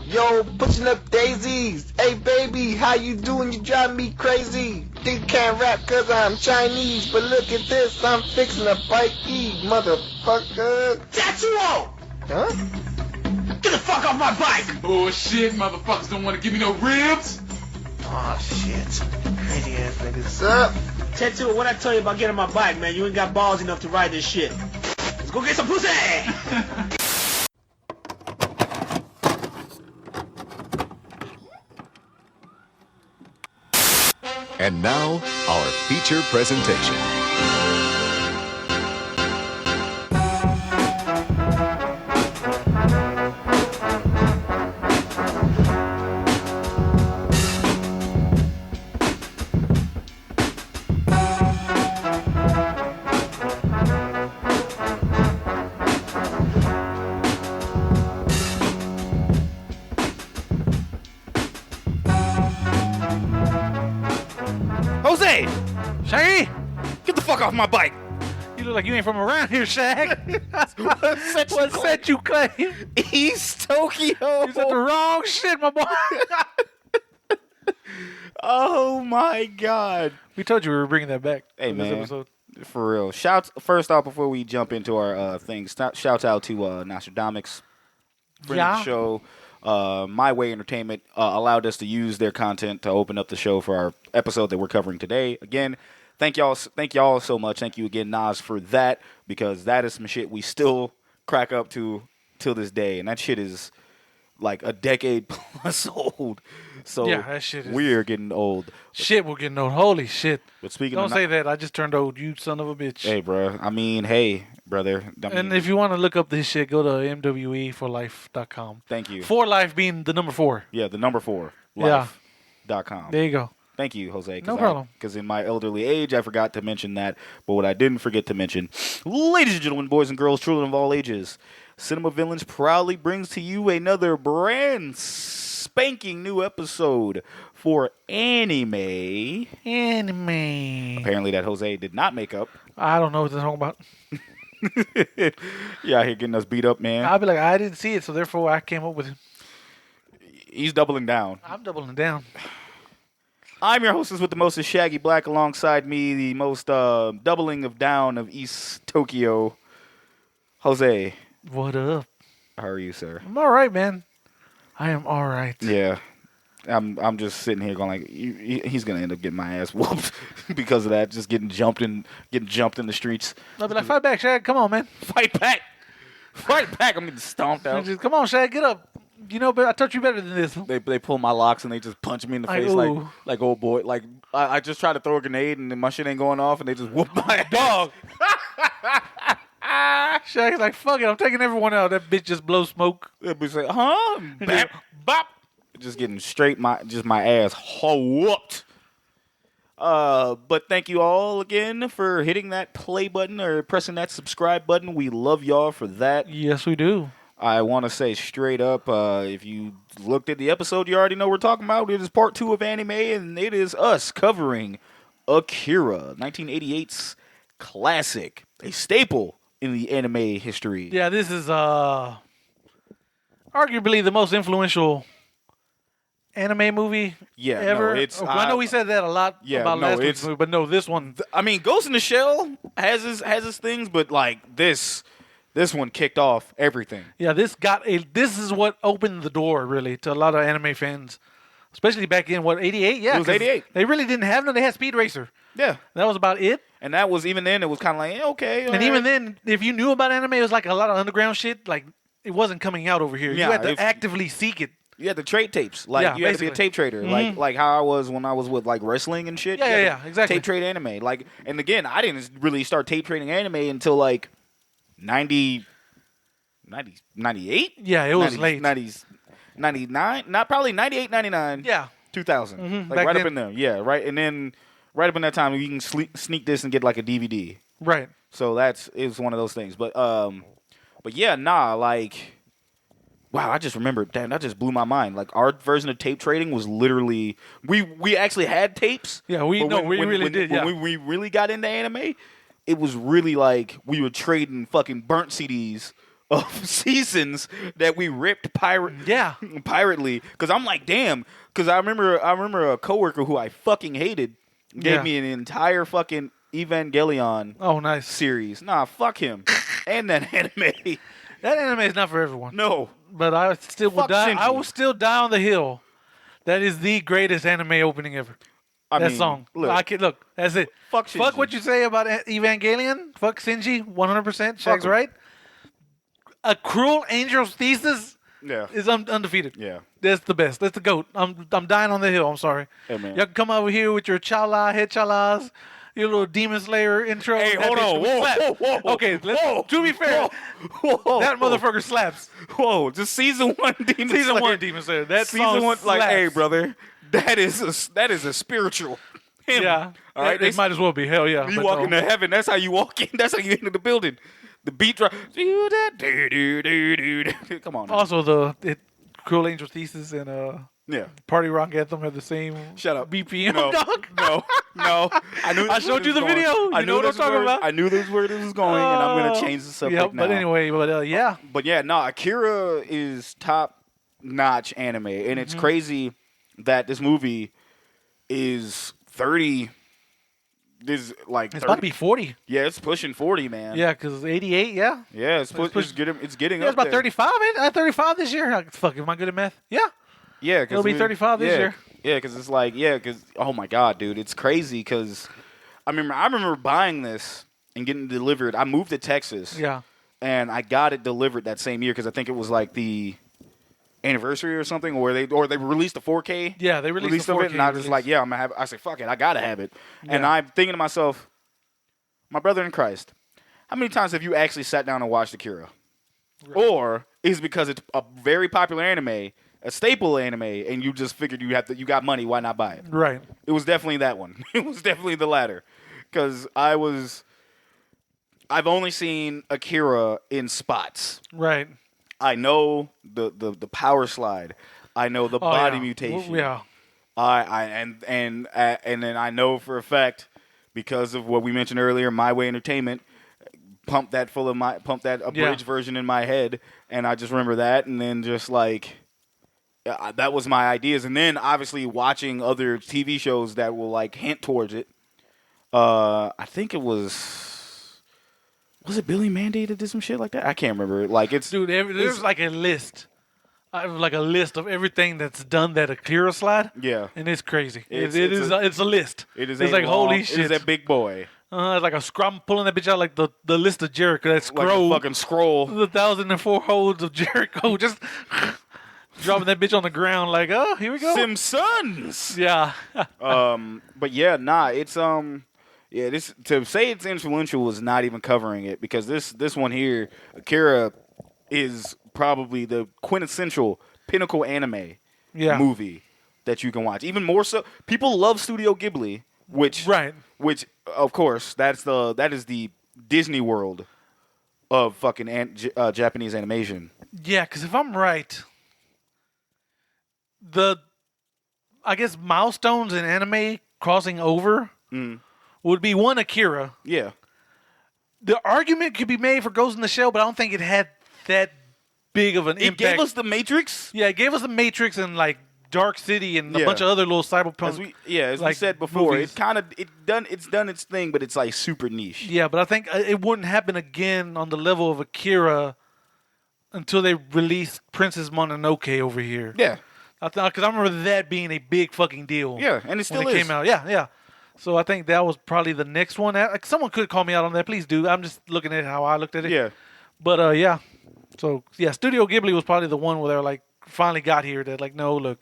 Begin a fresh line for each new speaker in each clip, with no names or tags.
Yo, pushing up daisies. Hey baby, how you doing? You drive me crazy. Think you can't rap cause I'm Chinese, but look at this, I'm fixing a bike E, motherfucker.
Tetsuo!
Huh?
Get the fuck off my bike!
Bullshit, motherfuckers don't want to give me no ribs.
Oh shit. Crazy ass niggas. Up.
Tetsuo, what I tell you about getting my bike, man? You ain't got balls enough to ride this shit. Let's go get some pussy!
And now, our feature presentation.
Jose! Shaggy! Get the fuck off my bike! You look like you ain't from around here, Shag. What set you claim?
East Tokyo.
You said the wrong shit, my boy.
Oh my God.
We told you we were bringing that back.
Hey,
for this
man.
episode.
For real. Shouts first off before we jump into our things. Shouts out to Nostradamus, friend of the show. My Way Entertainment allowed us to use their content to open up the show for our episode that we're covering today. Again, thank y'all so much. Thank you again, Nas, for that, because that is some shit we still crack up to till this day, and that shit is like a decade plus old. So
Yeah, that shit is-
we're getting old.
Shit, we're getting old. Holy shit.
But speaking
Don't
of
say that. I just turned old, you son of a bitch.
Hey, bro. I mean, hey, brother.
And if you want to look up this shit, go to mweforlife.com.
Thank you.
For life being the number 4.
Yeah, the number 4.
Yeah.
Life.com.
There you go.
Thank you, Jose.
No problem.
Because in my elderly age, I forgot to mention that. But what I didn't forget to mention, ladies and gentlemen, boys and girls, children of all ages, Cinema Villains proudly brings to you another brand spanking new episode for anime. Apparently that Jose did not make up.
I don't know what they're talking about.
Yeah, here getting us beat up, man.
I'll be like, I didn't see it, so therefore I came up with it.
He's doubling down.
I'm doubling down.
I'm your hostess with the mostest, Shaggy Black. Alongside me, the most doubling of down of East Tokyo, Jose.
What up?
How are you, sir?
I'm all right, man. I am all right.
Yeah, I'm just sitting here going like, he's gonna end up getting my ass whooped because of that. Just getting jumped in the streets.
I'll be like, fight back, Shag. Come on, man.
Fight back. I'm getting stomped out.
Just, come on, Shag. Get up. You know, but I taught you better than this.
They pull my locks and they just punch me in the face
ooh.
like old boy. Like I just tried to throw a grenade and then my shit ain't going off and they just whoop my
Dog. Shag's like, fuck it. I'm taking everyone out. That bitch just blows smoke.
That bitch like, huh? Bap, bop. Just getting straight my ass whooped. But thank you all again for hitting that play button or pressing that subscribe button. We love y'all for that.
Yes, we do.
I want to say straight up, if you looked at the episode, you already know what we're talking about. It is part 2 of anime, and it is us covering Akira, 1988's classic, a staple in the anime history.
Yeah, this is arguably the most influential anime movie ever.
No, it's,
I know we said that a lot about last week's movie, but no, this one.
I mean, Ghost in the Shell has his things, but like this one kicked off everything.
Yeah, this is what opened the door really to a lot of anime fans, especially back in 88. Yeah,
it was 88.
They really didn't have none. They had Speed Racer.
Yeah,
that was about it.
And that was even then. It was kind of like okay.
And even then, if you knew about anime, it was like a lot of underground shit. Like it wasn't coming out over here.
Yeah,
you had to actively seek it.
You had to trade tapes. Like you had to be a tape trader.
Mm-hmm.
Like how I was when I was with like wrestling and shit.
Yeah, exactly.
Tape trade anime. Like, and again, I didn't really start tape trading anime until like 98?
Yeah, it was late.
90s, 99? Not probably 98, 99.
Yeah.
2000.
Mm-hmm.
Like right up in there. Yeah, right. And then right up in that time, you can sneak this and get like a DVD.
Right.
So it was one of those things. But yeah, like, wow, I just remembered, damn, that just blew my mind. Like our version of tape trading was literally, we actually had tapes.
Yeah, we really did.
When we really got into anime, it was really like we were trading fucking burnt CDs of seasons that we ripped pirately. Because I'm like, damn. Because I remember a coworker who I fucking hated gave me an entire fucking Evangelion series. Nah, fuck him. And that anime.
That anime is not for everyone.
No.
But I still will die.
Shinji.
I will still die on the hill. That is the greatest anime opening ever. That song. Look, that's it.
Fuck Shinji.
Fuck what you say about Evangelion. Fuck Shinji. 100%. Shag's right. A Cruel Angel's Thesis is undefeated.
Yeah.
That's the best. That's the GOAT. I'm dying on the hill. I'm sorry.
Hey, man.
Y'all can come over here with your head chalas, your little Demon Slayer intro.
Hey, hold on. Whoa.
Okay, to be fair, that motherfucker slaps.
Whoa, just season 1 Demon Slayer.
Season 1 Demon Slayer. That
season
song
1, like,
slaps.
hey, brother, that is a spiritual hymn.
Yeah.
All right.
It might as well be. Hell yeah.
You walk into heaven. That's how you walk in. That's how you enter the building. The beat drop. Come on. Now.
Also, the Cruel Angel Thesis and Party Rock Anthem have the same BPM.
No. I
showed you the video. You know what I'm talking about.
I knew this where this was going, and I'm going to change the subject now.
But anyway, yeah.
But yeah, no, Akira is top-notch anime, and it's crazy that this movie is 30... It's
about to be 40.
Yeah, it's pushing 40, man.
Yeah, because 88, yeah.
Yeah, it's getting up
it's about 35, ain't it? 35 this year. Fuck, am I good at math? Yeah.
Yeah,
it'll be 35 this year.
Yeah, because it's because oh my god, dude, it's crazy. Because I remember buying this and getting it delivered. I moved to Texas.
Yeah.
And I got it delivered that same year because I think it was like the anniversary or something, or they released the 4K.
Yeah, they released the 4K.
Of it, and I was just like, yeah, I'm gonna have. I said, fuck it, I gotta have it. Yeah. And I'm thinking to myself, my brother in Christ, how many times have you actually sat down and watched Akira? Right. Or is it because it's a very popular anime, a staple anime, and you just figured you got money, why not buy it?
Right.
It was definitely that one. It was definitely the latter, because I've only seen Akira in spots.
Right.
I know the power slide. I know the body mutation.
Yeah.
And then I know for a fact, because of what we mentioned earlier, My Way Entertainment pumped that abridged version in my head, and I just remember that, and then just like that was my ideas, and then obviously watching other TV shows that will like hint towards it. I think it was. Was it Billy Mandy that did some shit like that? I can't remember. Like
there's like a list. I have like a list of everything that's done that Akira slide. Yeah, and it's crazy. It's a list.
It's
like holy shit.
It is a big boy.
It's like a scrum pulling that bitch out like the list of Jericho. That scroll,
like a fucking scroll.
The 1,004 holds of Jericho. Just dropping that bitch on the ground like, oh, here we go.
Simpsons.
Yeah.
But yeah, nah. It's Yeah, this to say it's influential is not even covering it, because this one here, Akira, is probably the quintessential pinnacle anime movie that you can watch. Even more so, people love Studio Ghibli, which of course that is the Disney World of fucking Japanese animation.
Yeah, because if I'm right, I guess milestones in anime crossing over. Would be one Akira.
Yeah.
The argument could be made for Ghost in the Shell, but I don't think it had that big of an impact.
It gave us the Matrix.
Yeah, it gave us the Matrix and like Dark City and a bunch of other little cyberpunk.
As we said before, movies. It's done its thing, but it's like super niche.
Yeah, but I think it wouldn't happen again on the level of Akira until they released Princess Mononoke over here.
Yeah.
Because I remember that being a big fucking deal.
Yeah, and it still
when it came out. Yeah. So I think that was probably the next one. Like, someone could call me out on that. Please do. I'm just looking at how I looked at it.
Yeah.
But yeah. So yeah, Studio Ghibli was probably the one where they're like finally got here. That like, no, look,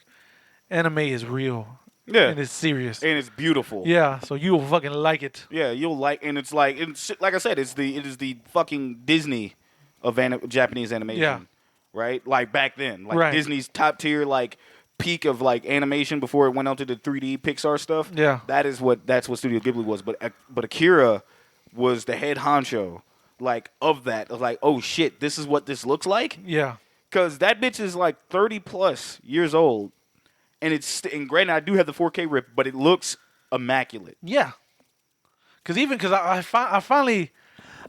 anime is real.
Yeah.
And it's serious.
And it's beautiful.
Yeah. So you'll fucking like it.
Yeah, you'll like, and it's like I said, it is the fucking Disney of Japanese animation.
Yeah.
Right. Like back then, like Disney's top tier, like peak of like animation before it went on to the 3D Pixar stuff.
Yeah.
That's what Studio Ghibli was. But Akira was the head honcho, like, of that. Of like, oh shit, this is what this looks like?
Yeah.
Because that bitch is like 30 plus years old. And and granted, I do have the 4K rip, but it looks immaculate.
Yeah. Because I finally,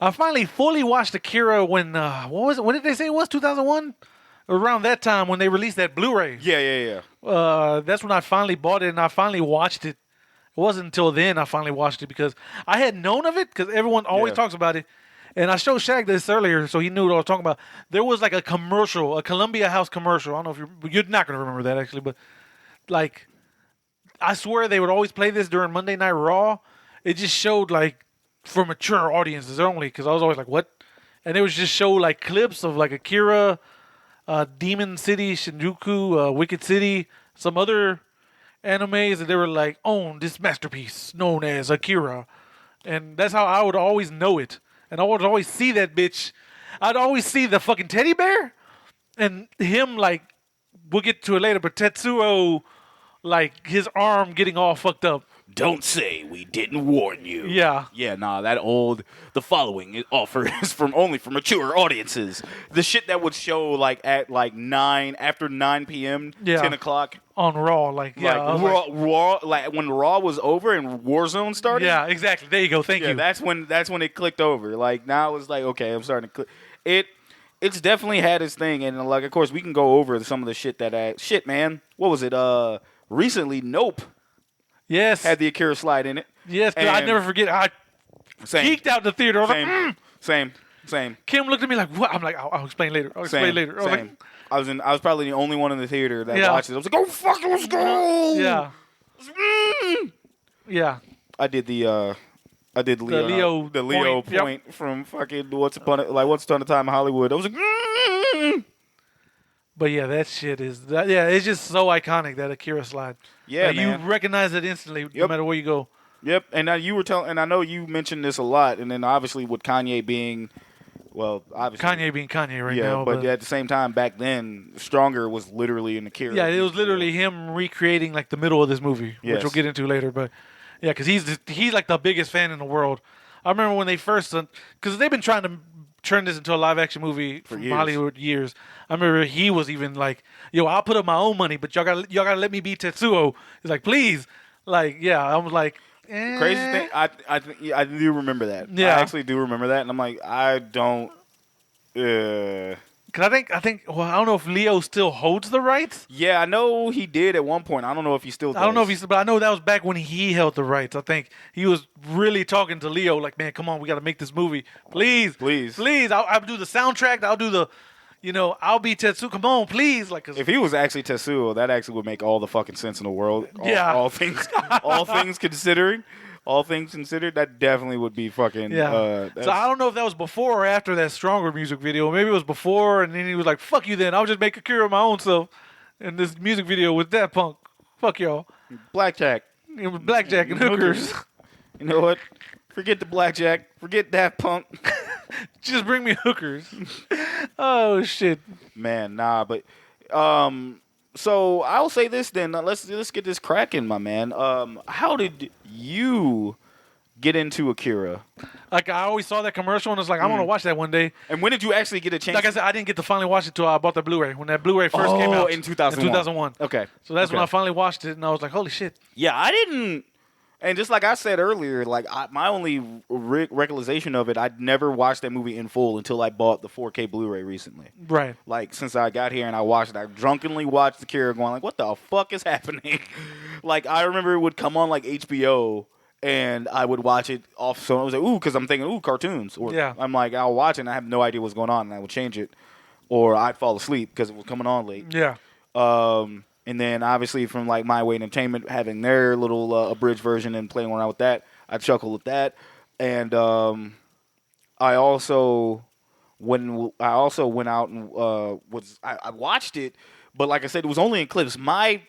I finally fully watched Akira when what was it? When did they say it was? 2001? Around that time when they released that Blu-ray.
Yeah.
That's when I finally bought it and I finally watched it. It wasn't until then I finally watched it because I had known of it because everyone always talks about it. And I showed Shaq this earlier, so he knew what I was talking about. There was like a commercial, a Columbia House commercial. I don't know if you're not going to remember that actually, but like I swear they would always play this during Monday Night Raw. It just showed like for mature audiences only because I was always like, what? And it was just show like clips of like Akira, Demon City, Shinjuku, Wicked City, some other animes, and they were like, own this masterpiece known as Akira. And that's how I would always know it. And I would always see that bitch. I'd always see the fucking teddy bear and him like, we'll get to it later, but Tetsuo, like his arm getting all fucked up.
Don't say we didn't warn you.
Yeah.
Yeah, nah, the following is offered is only for mature audiences. The shit that would show like at like 9 p.m., 10 o'clock.
On Raw, like
Raw, like when Raw was over and Warzone started.
Yeah, exactly. There you go. Thank you.
That's when it clicked over. Like now it was like, okay, I'm starting to click. It's definitely had its thing, and like of course we can go over some of the shit that man. What was it? Recently, Nope.
Yes.
Had the Akira slide in it.
Yes, I never forget. I geeked out in the theater. I was like,
Same.
Kim looked at me like, what? I'm like, I'll explain later. I was like,
I was probably the only one in the theater that watched it. I was like, oh fuck, let's go.
Yeah. Yeah.
I did the Leo point from fucking Once Upon a Time in Hollywood. I was like,
But yeah, that shit is it's just so iconic, that Akira slide.
Yeah,
like,
man.
You recognize it instantly, no matter where you go.
Yep, and now you were telling, and I know you mentioned this a lot, and then obviously with Kanye being, obviously
Kanye being Kanye right now.
Yeah, but at the same time, back then, Stronger was literally an Akira.
Yeah, it was literally him recreating like the middle of this movie, which we'll get into later. But yeah, because he's like the biggest fan in the world. I remember when they first, because they've been trying to turn this into a live action movie for Hollywood years. I remember he was even like, "Yo, I'll put up my own money, but y'all gotta let me be Tetsuo." He's like, "Please," like, yeah. I was like,
crazy thing. I do remember that.
Yeah,
I actually do remember that, and I'm like, I don't.
Cause I think. Well, I don't know if Leo still holds the rights.
Yeah, I know he did at one point. I don't know if he still does.
I don't know if he's, but I know that was back when he held the rights. I think he was really talking to Leo, like, man, come on, we got to make this movie, please. I'll do the soundtrack. I'll do the, I'll be Tetsuo. Come on, please. Like,
if he was actually Tetsuo, that actually would make all the fucking sense in the world. All things considering. All things considered, that definitely would be fucking.
Yeah. So I don't know if that was before or after that Stronger music video. Maybe it was before, and then he was like, "Fuck you, then I'll just make Akira my own self." And this music video with that punk. Fuck y'all.
Blackjack.
It was blackjack and hookers.
You know what? Forget the blackjack. Forget that punk.
Just bring me hookers. Oh shit.
Man, nah, but so I'll say this then. Let's get this cracking, my man. How did you get into Akira?
Like, I always saw that commercial and was like, I want to watch that one day.
And when did you actually get a chance?
Like I said, I didn't get to finally watch it till I bought the Blu-ray. When that Blu-ray first came out
in 2001.
In 2001.
Okay.
So that's when I finally watched it, and I was like, holy shit.
Yeah, I didn't. And just like I said earlier, like my only recollection of it, I'd never watched that movie in full until I bought the 4K Blu-ray recently.
Right.
Like, since I got here and I watched it, I drunkenly watched Akira going like, what the fuck is happening? Like, I remember it would come on like HBO and I would watch it off. So I was like, ooh, because I'm thinking, ooh, cartoons. Or I'm like, I'll watch it and I have no idea what's going on and I would change it. Or I'd fall asleep because it was coming on late.
Yeah.
And then, obviously, from like My Way Entertainment having their little abridged version and playing around with that, I chuckled with that. And I also went out and I watched it, but like I said, it was only in clips. My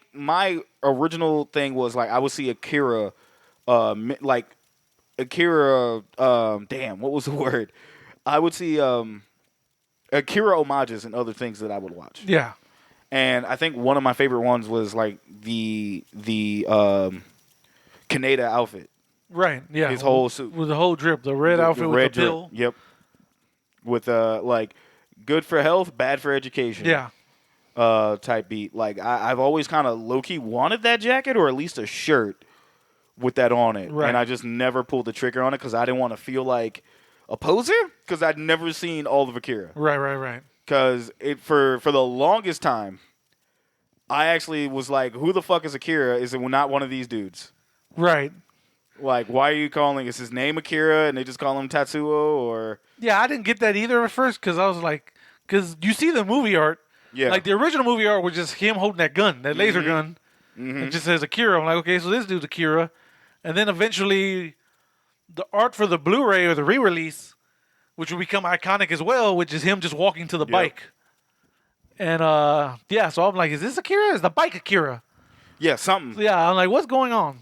original thing was like I would see Akira, damn, what was the word? I would see Akira homages and other things that I would watch.
Yeah.
And I think one of my favorite ones was like the Kaneda outfit.
Right, yeah.
His whole suit.
With the whole drip. The red outfit with the pill.
Yep. With like good for health, bad for education.
Yeah.
Type beat. Like I've always kind of low-key wanted that jacket or at least a shirt with that on it.
Right.
And I just never pulled the trigger on it because I didn't want to feel like a poser because I'd never seen all of Akira.
Right.
Because for the longest time, I actually was like, who the fuck is Akira? Is it not one of these dudes?
Right.
Like, why are you calling? Is his name Akira and they just call him Tatsuo? Or
Yeah, I didn't get that either at first because I was like, because you see the movie art.
Yeah.
Like the original movie art was just him holding that gun, that laser gun. It just says Akira. I'm like, okay, so this dude's Akira. And then eventually the art for the Blu-ray or the re-release, which will become iconic as well, which is him just walking to the bike. And so I'm like, is this Akira? Is the bike Akira?
yeah, something.
So, yeah, I'm like, what's going on?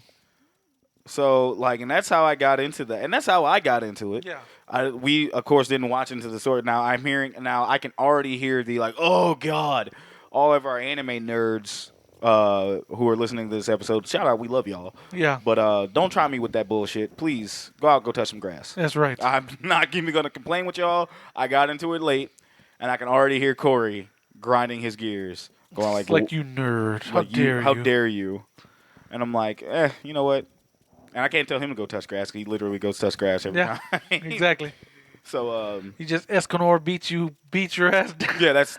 So, like, and that's how I got into that. And that's how I got into it.
Yeah.
We, of course, didn't watch into the story. Now, I can already hear the, like, oh, God. All of our anime nerds who are listening to this episode, shout out, we love y'all.
Yeah.
But don't try me with that bullshit. Please, go out, go touch some grass.
That's right.
I'm not even going to complain with y'all. I got into it late, and I can already hear Corey grinding his gears. Going
like you nerd. How dare you?
How dare you? And I'm like, you know what? And I can't tell him to go touch grass because he literally goes touch grass every time.
Exactly.
So
he just Escanor beat your ass down.
Yeah, that's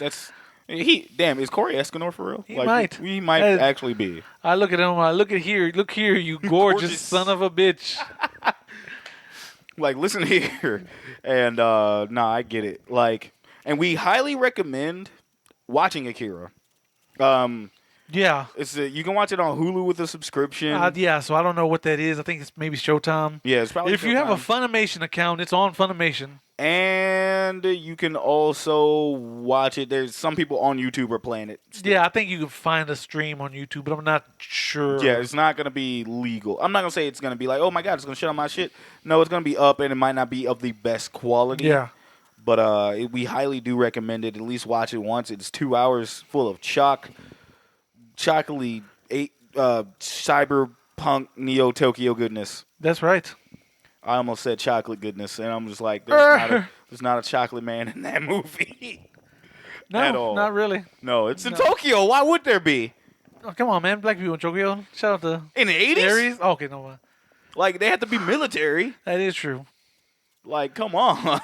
is Corey Escanor for real?
He might.
He might actually be.
I look at him. Look here, you gorgeous son of a bitch.
Like, listen here, and I get it. Like, and we highly recommend watching Akira.
Yeah.
You can watch it on Hulu with a subscription.
So I don't know what that is. I think it's maybe Showtime.
Yeah, it's probably
If you have a Funimation account, it's on Funimation.
And you can also watch it. There's some people on YouTube are playing it still.
Yeah, I think you can find a stream on YouTube, but I'm not sure.
Yeah, it's not going to be legal. I'm not going to say it's going to be like, oh my God, it's going to shut on my shit. No, it's going to be up, and it might not be of the best quality.
Yeah.
But we highly do recommend it. At least watch it once. It's 2 hours full of chocolatey, cyberpunk Neo Tokyo goodness.
That's right.
I almost said chocolate goodness, and I'm just like, there's not a chocolate man in that movie.
No,
at all.
Not really.
No, it's in Tokyo. Why would there be?
Oh, come on, man. Black people in Tokyo. Shout out to
in the 80s?
Aries. Oh, okay, no.
Like, they have to be military.
That is true.
Like, come on.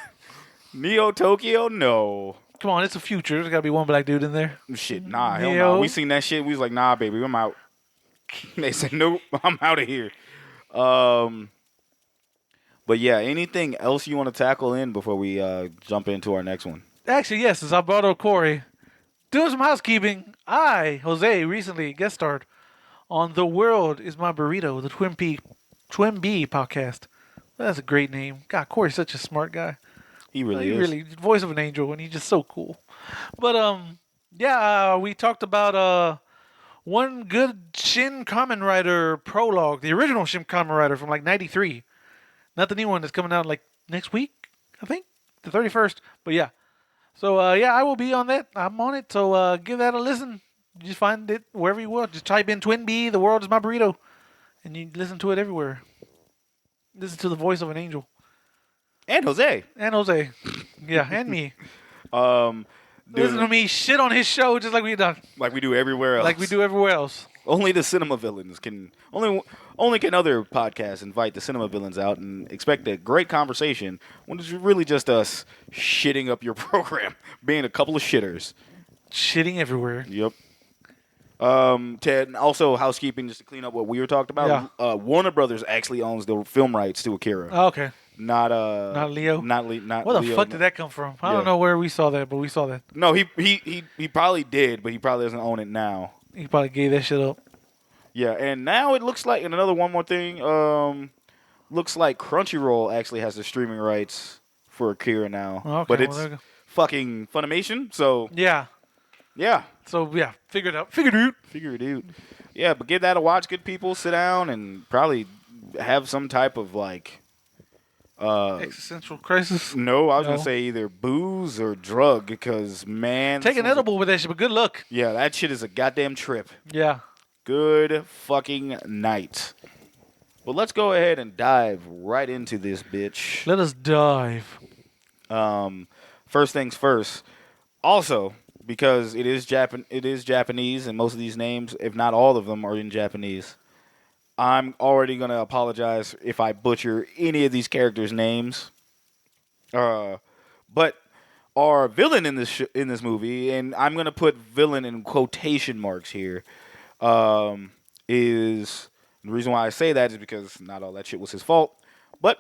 Neo Tokyo? No.
Come on, it's a future. There's got to be one black dude in there.
Shit, nah. Hell no. We seen that shit. We was like, nah, baby, I'm out. They said, nope, I'm out of here. But yeah, anything else you want to tackle in before we jump into our next one?
Actually, yes, as Alberto Corey. Doing some housekeeping. I, Jose, recently guest starred on The World Is My Burrito, the Twin B podcast. That's a great name. God, Corey's such a smart guy.
He really is.
Voice of an angel, and he's just so cool. But, we talked about one good Shin Kamen Rider prologue, the original Shin Kamen Rider from like 93. Not the new one that's coming out like next week, I think, the 31st. But yeah. So, I will be on that. I'm on it. So, give that a listen. Just find it wherever you will. Just type in Twin B, The World Is My Burrito. And you listen to it everywhere. Listen to the voice of an angel.
And Jose.
Yeah, and me. Listen to me shit on his show just like we done.
Like we do everywhere else. Only the cinema villains can only can other podcasts invite the cinema villains out and expect a great conversation when it's really just us shitting up your program, being a couple of shitters.
Shitting everywhere.
Yep. Ted, and also housekeeping just to clean up what we were talking about.
Yeah.
Warner Brothers actually owns the film rights to Akira.
Oh, okay.
Not
Leo.
Not
where the
Leo,
fuck did that come from? I don't know where we saw that, but we saw that.
No, he probably did, but he probably doesn't own it now.
He probably gave that shit up.
Yeah, and now it looks like, and one more thing, looks like Crunchyroll actually has the streaming rights for Akira now.
Okay,
but it's fucking Funimation, so
yeah. So yeah, figure it out.
Figure it out. Yeah, but give that a watch, good people. Sit down and probably have some type of like
existential crisis.
No, I was gonna say either booze or drug because man,
take an edible with that shit. But good luck.
Yeah, that shit is a goddamn trip.
Yeah.
Good fucking night. Well, let's go ahead and dive right into this bitch.
Let us dive.
First things first. Also, because it is Japanese, and most of these names, if not all of them, are in Japanese. I'm already gonna apologize if I butcher any of these characters' names. But our villain in this movie, and I'm gonna put villain in quotation marks here, is the reason why I say that is because not all that shit was his fault. But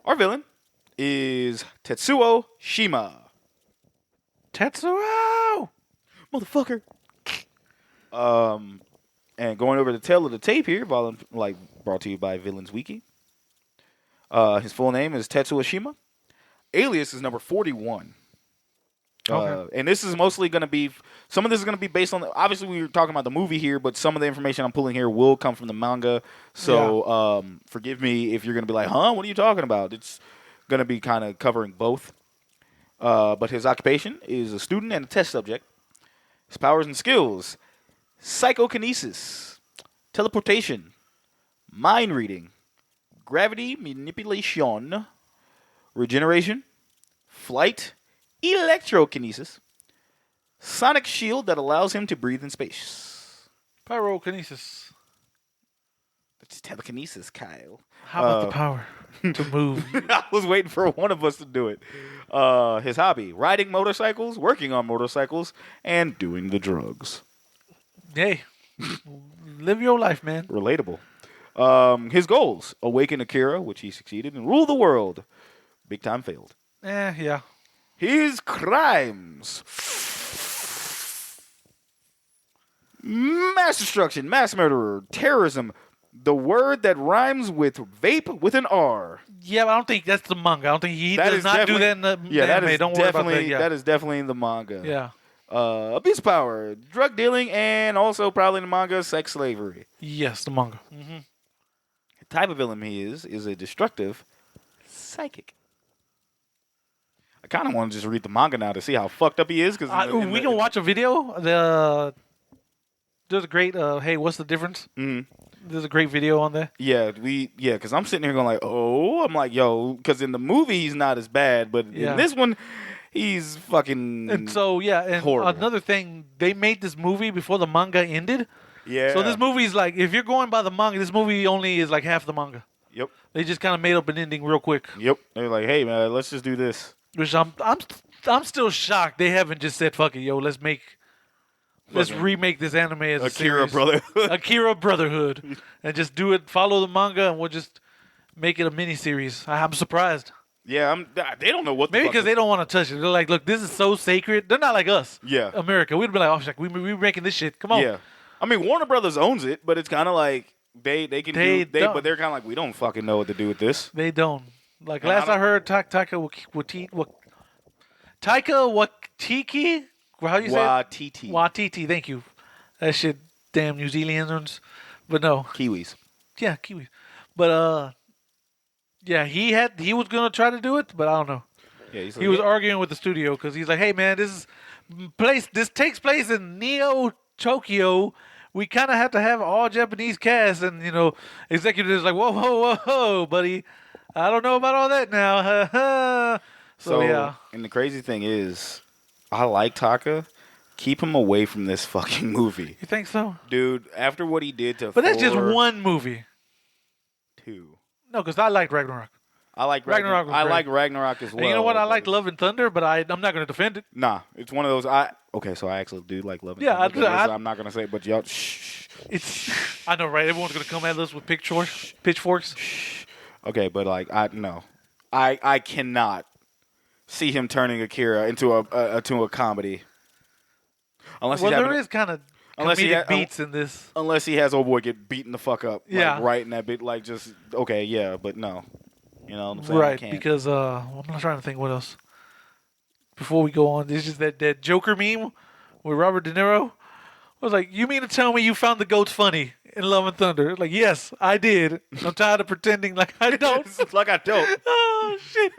our villain is Tetsuo Shima.
Tetsuo!
Motherfucker. And going over the tail of the tape here, brought to you by Villains Wiki. His full name is Tetsuo Shima. Alias is number 41.
Okay.
And this is mostly going to be, some of this is going to be based on, obviously we were talking about the movie here, but some of the information I'm pulling here will come from the manga. So forgive me if you're going to be like, huh, what are you talking about? It's going to be kind of covering both. But his occupation is a student and a test subject. His powers and skills: psychokinesis, teleportation, mind reading, gravity manipulation, regeneration, flight, electrokinesis, sonic shield that allows him to breathe in space.
Pyrokinesis.
That's telekinesis, Kyle.
How about the power to move?
I was waiting for one of us to do it. His hobby: riding motorcycles, working on motorcycles, and doing the drugs.
Hey, live your life, man.
Relatable. His goals: awaken Akira, which he succeeded, and rule the world. Big time failed.
Yeah.
His crimes: mass destruction, mass murderer, terrorism, the word that rhymes with vape with an R.
Yeah, but I don't think that's the manga. I don't think he
That
does
is
not do
definitely-
that in the
That
anime.
is
Don't worry about
definitely
that. Yeah.
that is definitely in the manga.
Yeah.
Abuse power, drug dealing, and also probably in the manga, sex slavery.
Yes, the manga. Mm-hmm.
The type of villain he is a destructive psychic. I kind of want to just read the manga now to see how fucked up he is. Because
We can watch a video. There's a great. Hey, what's the difference?
Mhm.
There's a great video on there.
Yeah, because I'm sitting here going like, oh, I'm like, yo, because in the movie he's not as bad, but
Yeah.
in this one, he's fucking.
And so and
horrible.
another thing, they made this movie before the manga ended.
yeah.
So this movie's like, if you're going by the manga, this movie only is like half the manga.
Yep.
They just kind of made up an ending real quick.
Yep. They're like, hey man, let's just do this.
Which I'm still shocked they haven't just said fuck it, yo, let's
Fucking
remake this anime as a
Akira
series.
Brotherhood.
Akira Brotherhood, and just do it. Follow the manga, and we'll just make it a mini series. I'm surprised.
Yeah, they don't know what.
Maybe because they don't want to touch it. They're like, look, this is so sacred. They're not like us.
Yeah.
America. We'd be like, oh, shit, we're making this shit. Come on.
Yeah. I mean, Warner Brothers owns it, but it's kind of like they can
don't.
but they're kind of like, we don't fucking know what to do with this.
They don't. Like
And
last
I
I heard, Taika Waititi. How do you say it?
Watiti.
Watiti. Thank you. That shit, damn New Zealanders. But no.
Kiwis.
Yeah, Kiwi. But yeah, he was gonna try to do it, but I don't know.
Yeah, he's
He was arguing with the studio because he's like, "Hey man, this takes place in Neo Tokyo. We kind of have to have all Japanese cast." And executives like, "Whoa, whoa, whoa, buddy, I don't know about all that now." So yeah,
and the crazy thing is, I like Taka. Keep him away from this fucking movie,
you think so?
dude. After what he did to,
But that's just
Thor
one movie.
2.
No, because I liked Ragnarok.
I like
Ragnarok was
I
great.
like Ragnarok as well.
And you know what? I like
but-
Love and Thunder, but I'm not going to defend it.
Nah, it's one of those. Okay, so I actually do like Love and
Yeah,
Thunder, but
I-
I'm not gonna say. But y'all, shh.
It's I know, right? Everyone's going to come at us with pitchforks.
Okay, but like I cannot see him turning Akira into a comedy. Unless
Well,
he's
there
having,
is kind of
unless he
comedic
ha-
beats in this.
unless he has old boy get beaten the fuck up.
Yeah.
Like, right in that bit, like just okay, yeah, but no, you know what I'm saying? I
Right,
can't.
because I'm not trying to think what else. Before we go on, this is that Joker meme with Robert De Niro. I was like, you mean to tell me you found the goats funny in Love and Thunder? Like, yes, I did. I'm tired of pretending like I don't.
It's like I don't.
Oh shit!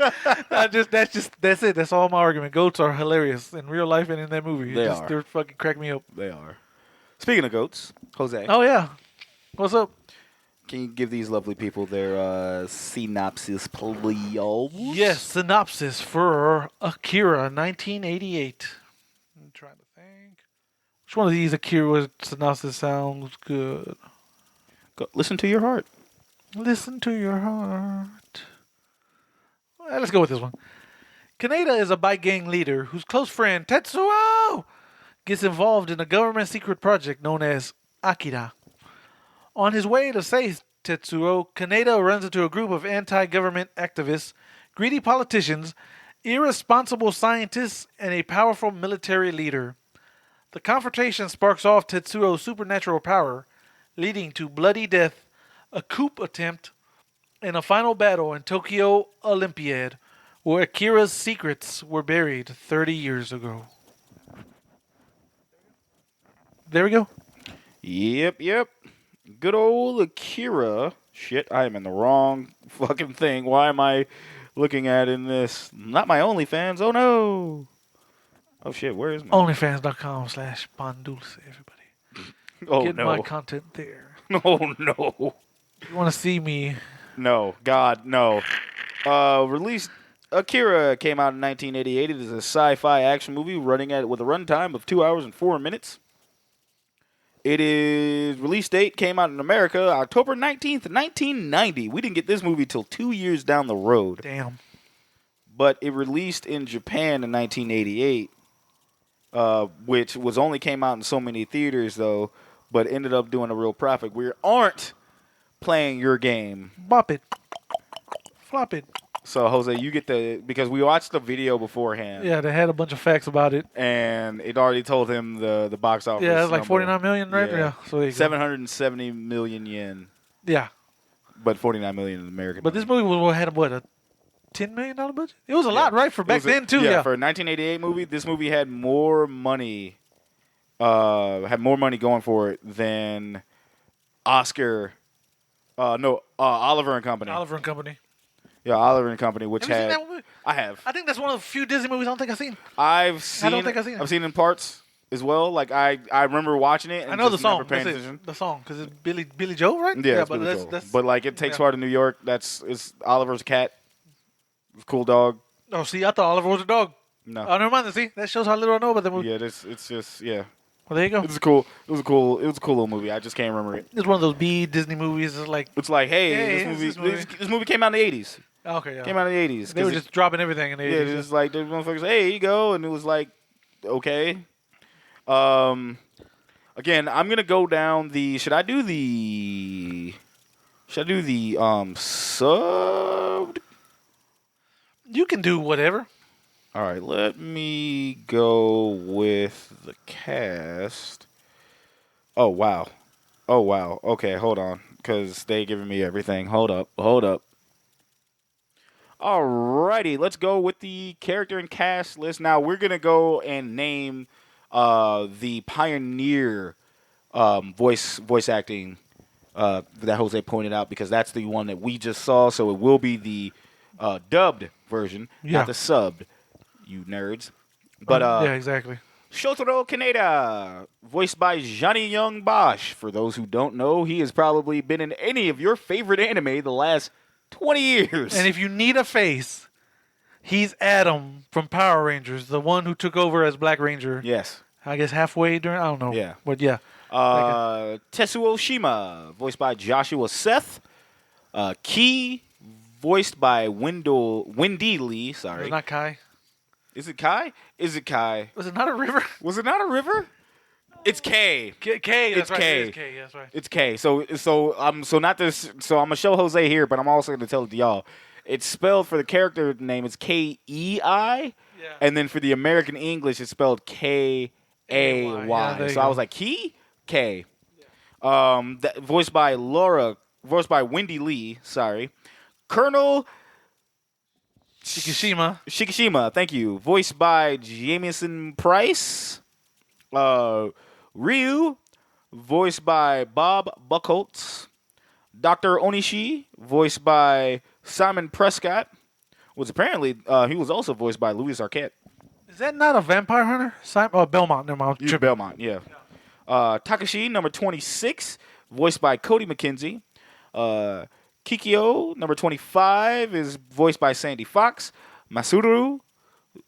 That's it. That's all my argument. Goats are hilarious in real life and in that movie.
They are.
They're fucking crack me up.
They are. Speaking of goats, Jose,
Oh yeah. What's up?
can you give these lovely people their synopsis, please?
Yes, synopsis for Akira, 1988. I'm trying to think. Which one of these Akira synopsis sounds good?
Go, listen to your heart.
Listen to your heart. Let's go with this one. Kaneda is a bike gang leader whose close friend, Tetsuo, gets involved in a government secret project known as Akira. On his way to save Tetsuo, Kaneda runs into a group of anti-government activists, greedy politicians, irresponsible scientists, and a powerful military leader. The confrontation sparks off Tetsuo's supernatural power, leading to bloody death, a coup attempt, and a final battle in Tokyo Olympiad, where Akira's secrets were buried 30 years ago. There we go.
Yep. Good old Akira. Shit, I am in the wrong fucking thing. Why am I looking at in this? Not my OnlyFans. Oh, no. Oh, shit, where is my...
OnlyFans.com/Pondulce, everybody.
Oh,
Get
no.
my content there.
Oh, no.
You want to see me?
No. God, no. Released... Akira came out in 1988. It is a sci-fi action movie with a runtime of 2 hours and 4 minutes. It is release date came out in America October 19th, 1990. We didn't get this movie till 2 years down the road.
Damn.
But it released in Japan in 1988, which was only came out in so many theaters though, but ended up doing a real profit. We aren't playing your game.
Bop it. Flop it.
So, Jose, you get because we watched the video beforehand.
Yeah, they had a bunch of facts about it.
And it already told him the box office.
Yeah, it was like 49 million, right? Yeah. So there you go.
770 million yen.
Yeah.
But 49 million in American
But
money.
this movie had a $10 million budget? It was a lot, right? For back then, too. Yeah,
for a 1988 movie, this movie had more money. Had more money going for it than Oscar. Oliver and Company.
Oliver and Company.
Yeah, Oliver and Company, which
Have you
had
seen that movie?
I have.
I think that's one of the few Disney movies I don't think I've seen.
I've seen.
I don't think I've seen it.
I've seen it in parts as well. Like I remember watching it. And
I know the
just never
song.
paying
That's
attention.
it. The song, because it's Billy Joe, right?
Yeah, it's
but
Billy Joel.
that's
But like it takes
yeah.
part in New York. It's Oliver's cat. It's a cool dog.
Oh, see, I thought Oliver was a dog.
No.
Oh, never mind. See, that shows how little I know about the movie.
Yeah, it's just yeah.
Well, there you go.
It was a cool little movie. I just can't remember it.
It's one of those B Disney movies. It's like
It's like, hey, this movie came out in the 80s.
okay, yeah.
Came out in the 80s.
They were just dropping everything in the 80s.
Yeah, just like those motherfuckers. Hey, here you go, and it was like, okay. Again, I'm gonna go down the. Should I do the sub?
You can do whatever.
All right, let me go with the cast. Oh wow. Okay, hold on, because they giving me everything. Hold up. Alrighty, let's go with the character and cast list. Now we're gonna go and name the pioneer voice acting that Jose pointed out, because that's the one that we just saw. So it will be the dubbed version, not the subbed. You nerds. But
yeah, exactly.
Shotaro Kaneda, voiced by Johnny Young Bosch. For those who don't know, he has probably been in any of your favorite anime the last 20 years.
And if you need a face, he's Adam from Power Rangers, the one who took over as Black Ranger.
Yes.
I guess halfway during, I don't know.
Yeah.
But yeah.
Tetsuo Shima, voiced by Joshua Seth. Key, voiced by Wendy Lee. Sorry.
It's not Kai.
Is it Kai? Was it
not a river?
Was it not a river? It's K.
K.
It's
That's right.
K.
It's K. That's right.
It's K. So not this. So I'm gonna show Jose here, but I'm also gonna tell it to y'all. It's spelled for the character name. It's Kei. Yeah. And then for the American English, it's spelled Kay.
Yeah,
So I was like Key K. Yeah. Voiced by Wendy Lee. Sorry. Colonel Shikishima, thank you. Voiced by Jamieson Price. Ryu, voiced by Bob Buckholtz. Dr. Onishi, voiced by Simon Prescott. Was apparently he was also voiced by Louis Arquette.
Is that not a vampire hunter? Belmont. Never mind.
Belmont, yeah. Takashi, number 26, voiced by Cody McKenzie. Kikyo, number 25, is voiced by Sandy Fox. Masuru,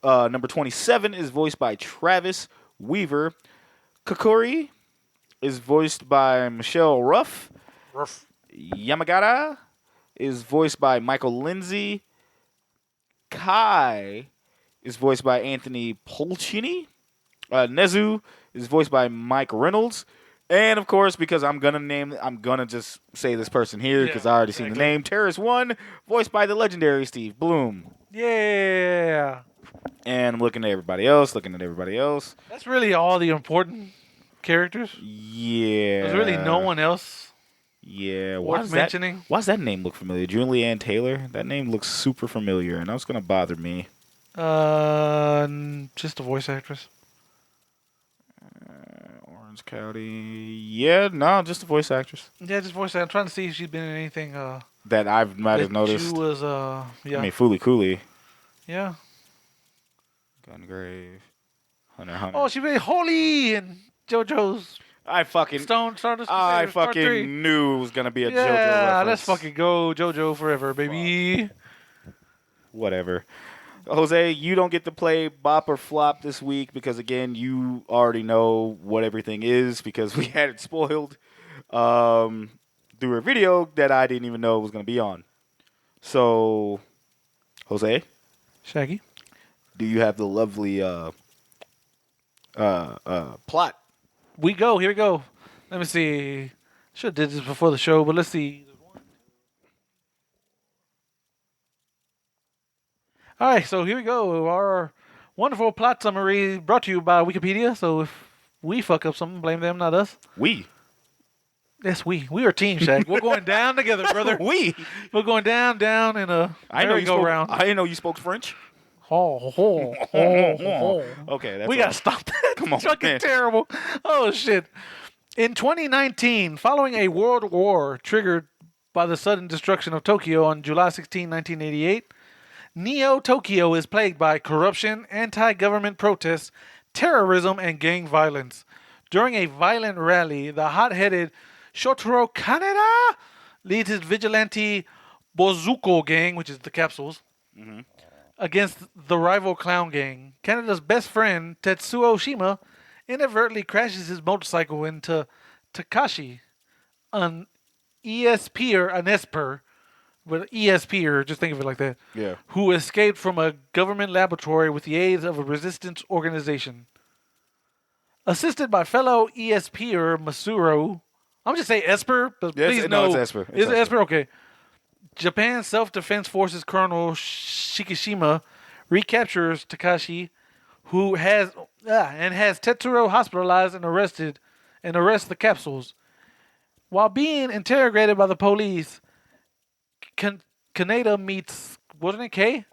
number 27, is voiced by Travis Weaver. Kokori is voiced by Michelle Ruff. Yamagata is voiced by Michael Lindsay. Kai is voiced by Anthony Polchini. Nezu is voiced by Mike Reynolds. And, of course, because I'm going to just say this person here because I already seen the name. Terrace 1, voiced by the legendary Steve Bloom.
Yeah.
And I'm looking at everybody else.
That's really all the important characters.
Yeah.
There's really no one else
worth
mentioning.
Why does that name look familiar? Julianne Taylor? That name looks super familiar, and that's going to bother me.
Just a voice actress.
Orange County. Yeah, no, just a voice actress.
Yeah, just voice actress. I'm trying to see if she's been in anything
that I might have noticed.
She was,
I mean, Foolie Cooley.
Yeah.
Gungrave. Hunter.
Oh, she played Holly in JoJo's.
I fucking knew it was gonna be a JoJo reference.
Yeah, let's fucking go JoJo forever, baby.
Whatever. Jose, you don't get to play Bop or Flop this week because, again, you already know what everything is because we had it spoiled through a video that I didn't even know was going to be on. So, Jose?
Shaggy?
Do you have the lovely plot?
Here we go. Let me see. Should have did this before the show, but let's see. All right, so here we go. Our wonderful plot summary brought to you by Wikipedia. So if we fuck up something, blame them, not us.
We?
Yes, we. We are team, Shaq. We're going down together, brother.
We're
going down, in a merry-go-round.
I didn't know you spoke French.
Okay,
that's
we got to stop that.
Come on,
it's fucking terrible. Oh, shit. In 2019, following a world war triggered by the sudden destruction of Tokyo on July 16, 1988, Neo-Tokyo is plagued by corruption, anti-government protests, terrorism, and gang violence. During a violent rally, the hot-headed Shotaro Kaneda leads his vigilante Bozuko gang, which is the capsules, against the rival clown gang. Kaneda's best friend, Tetsuo Shima, inadvertently crashes his motorcycle into Takashi, an ESPer, but ESPer, just think of it like that, who escaped from a government laboratory with the aid of a resistance organization. Assisted by fellow ESPer Masuro, I'm just say Esper, but please
no, it's Esper.
Is it Esper? Okay. Japan's Self-Defense Forces Colonel Shikishima recaptures Takashi, who has Tetsuro hospitalized and arrests the capsules. While being interrogated by the police, Kaneda meets, wasn't it K?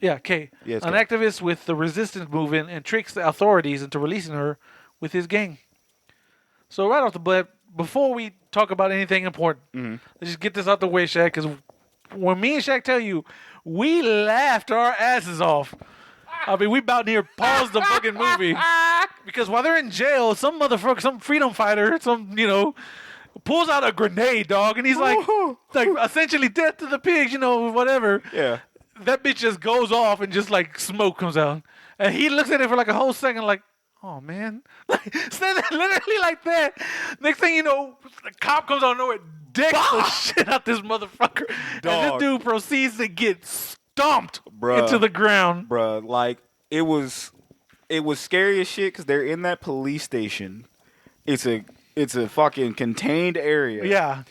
Yeah, K.
Yeah,
an activist with the resistance movement and tricks the authorities into releasing her with his gang. So right off the bat, before we talk about anything important, let's just get this out the way, Shaq, because when me and Shaq tell you, we laughed our asses off. I mean, we about near paused the fucking movie. Because while they're in jail, some motherfucker, some freedom fighter, pulls out a grenade, dog, and he's like essentially death to the pigs, whatever.
Yeah.
That bitch just goes off and just like smoke comes out. And he looks at it for like a whole second like, oh man. Said it literally like that. Next thing you know, the cop comes out of nowhere, decks the shit out this motherfucker. Dog. And this dude proceeds to get stomped into the ground.
Bruh, like it was scary as shit because they're in that police station. It's a fucking contained area.
Yeah.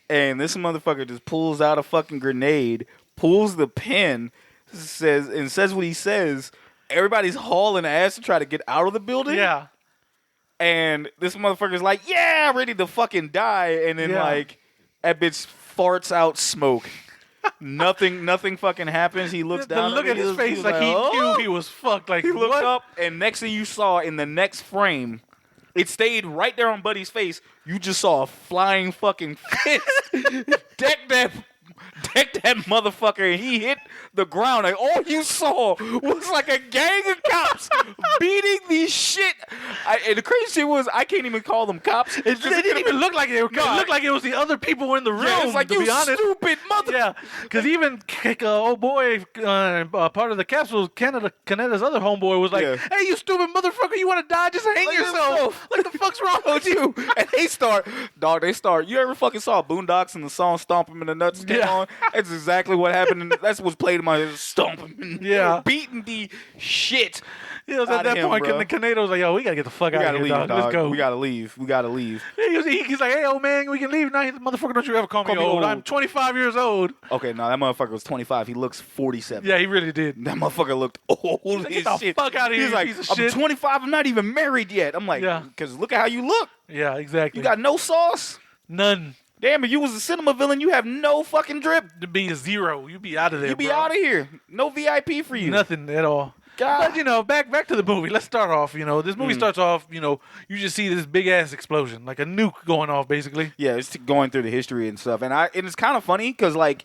And this motherfucker just pulls out a fucking grenade, pulls the pin, says what he says. Everybody's hauling ass to try to get out of the building.
Yeah.
And this motherfucker's like, yeah, ready to fucking die. And then that bitch farts out smoke. Nothing fucking happens. He looks down.
Look at his face like he knew he was fucked. Like
he looked up, and next thing you saw in the next frame, it stayed right there on Buddy's face. You just saw a flying fucking fist deck that motherfucker, and he hit the ground. Like all you saw was like a gang of cops beating the shit. And the crazy shit was I can't even call them cops.
It didn't even look like it. It looked like it was the other people in the room.
Yeah, it's like,
to
you
be honest.
stupid mother.
Yeah, because even old boy, part of the capsule, Kaneda's other homeboy was like, "Hey, you stupid motherfucker! You want to die? Just hang yourself! Like the fuck's wrong with you?"
And they start. You ever fucking saw Boondocks and the song "Stomp 'Em in the Nuts" came on? That's exactly what happened. And that's what's played in my head. Stomping.
Yeah.
Beating the shit.
It was at that point, Kaneda was like, yo, we got to get the fuck out of here, dog. Let's go.
We got to leave. We got to leave.
He's like, hey, old man, we can leave now. Motherfucker, don't you ever call me old. I'm 25 years old.
Okay, no, that motherfucker was 25. He looks 47.
Yeah, he really did.
That motherfucker looked old as
Get the
shit.
fuck out of here,
He's like,
piece of
I'm
shit.
25. I'm not even married yet. I'm like, because look at how you look.
Yeah, exactly.
You got no sauce.
None.
Damn, if you was a cinema villain, you have no fucking drip.
To be a zero. You be out of there,
You be out of here. No VIP for you.
Nothing at all.
God.
But, back to the movie. Let's start off, this movie starts off, you just see this big-ass explosion, like a nuke going off, basically.
Yeah, it's going through the history and stuff. And it's kind of funny because, like,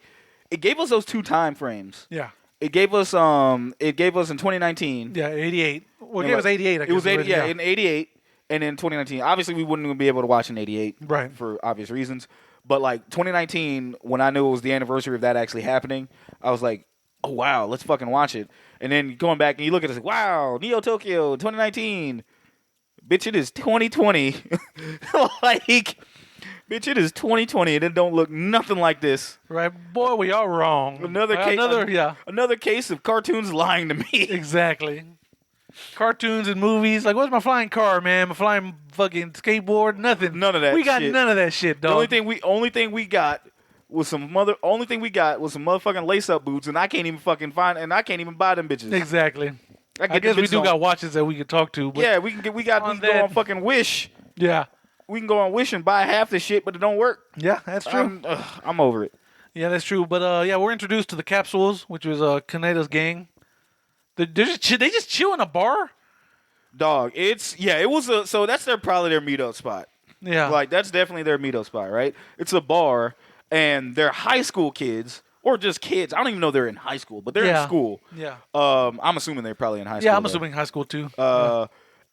it gave us those two time frames.
Yeah.
It gave us in 2019.
Yeah, 88. Well, it gave us 88, I guess.
It was 80, in 88 and in 2019. Obviously, we wouldn't even be able to watch in 88
right,
for obvious reasons. But, like, 2019, when I knew it was the anniversary of that actually happening, I was like, oh, wow, let's fucking watch it. And then going back and you look at it, like, wow, Neo Tokyo 2019. Bitch, it is 2020. Like, bitch, it is 2020 and it don't look nothing like this.
Right. Boy, we are wrong.
Another case of cartoons lying to me.
Exactly. Cartoons and movies. Like, what's my flying car, man? My flying fucking skateboard? Nothing.
None of that shit.
We got none of that shit, dog.
The only thing we got was some motherfucking lace-up boots, and I can't even fucking find, and I can't even buy them bitches.
Exactly. I guess we do got watches that we could talk to. But
yeah, we can go on fucking Wish.
Yeah.
We can go on Wish and buy half the shit, but it don't work.
Yeah, that's true.
I'm over it.
Yeah, that's true. But we're introduced to the Capsules, which was Kaneda's gang. They just chill in a bar.
Dog, so that's probably their meetup spot.
Yeah,
like that's definitely their meetup spot, right? It's a bar. And they're high school kids, or just kids. I don't even know they're in high school, but they're in school.
Yeah.
I'm assuming they're probably in high school.
Yeah, I'm assuming high school too.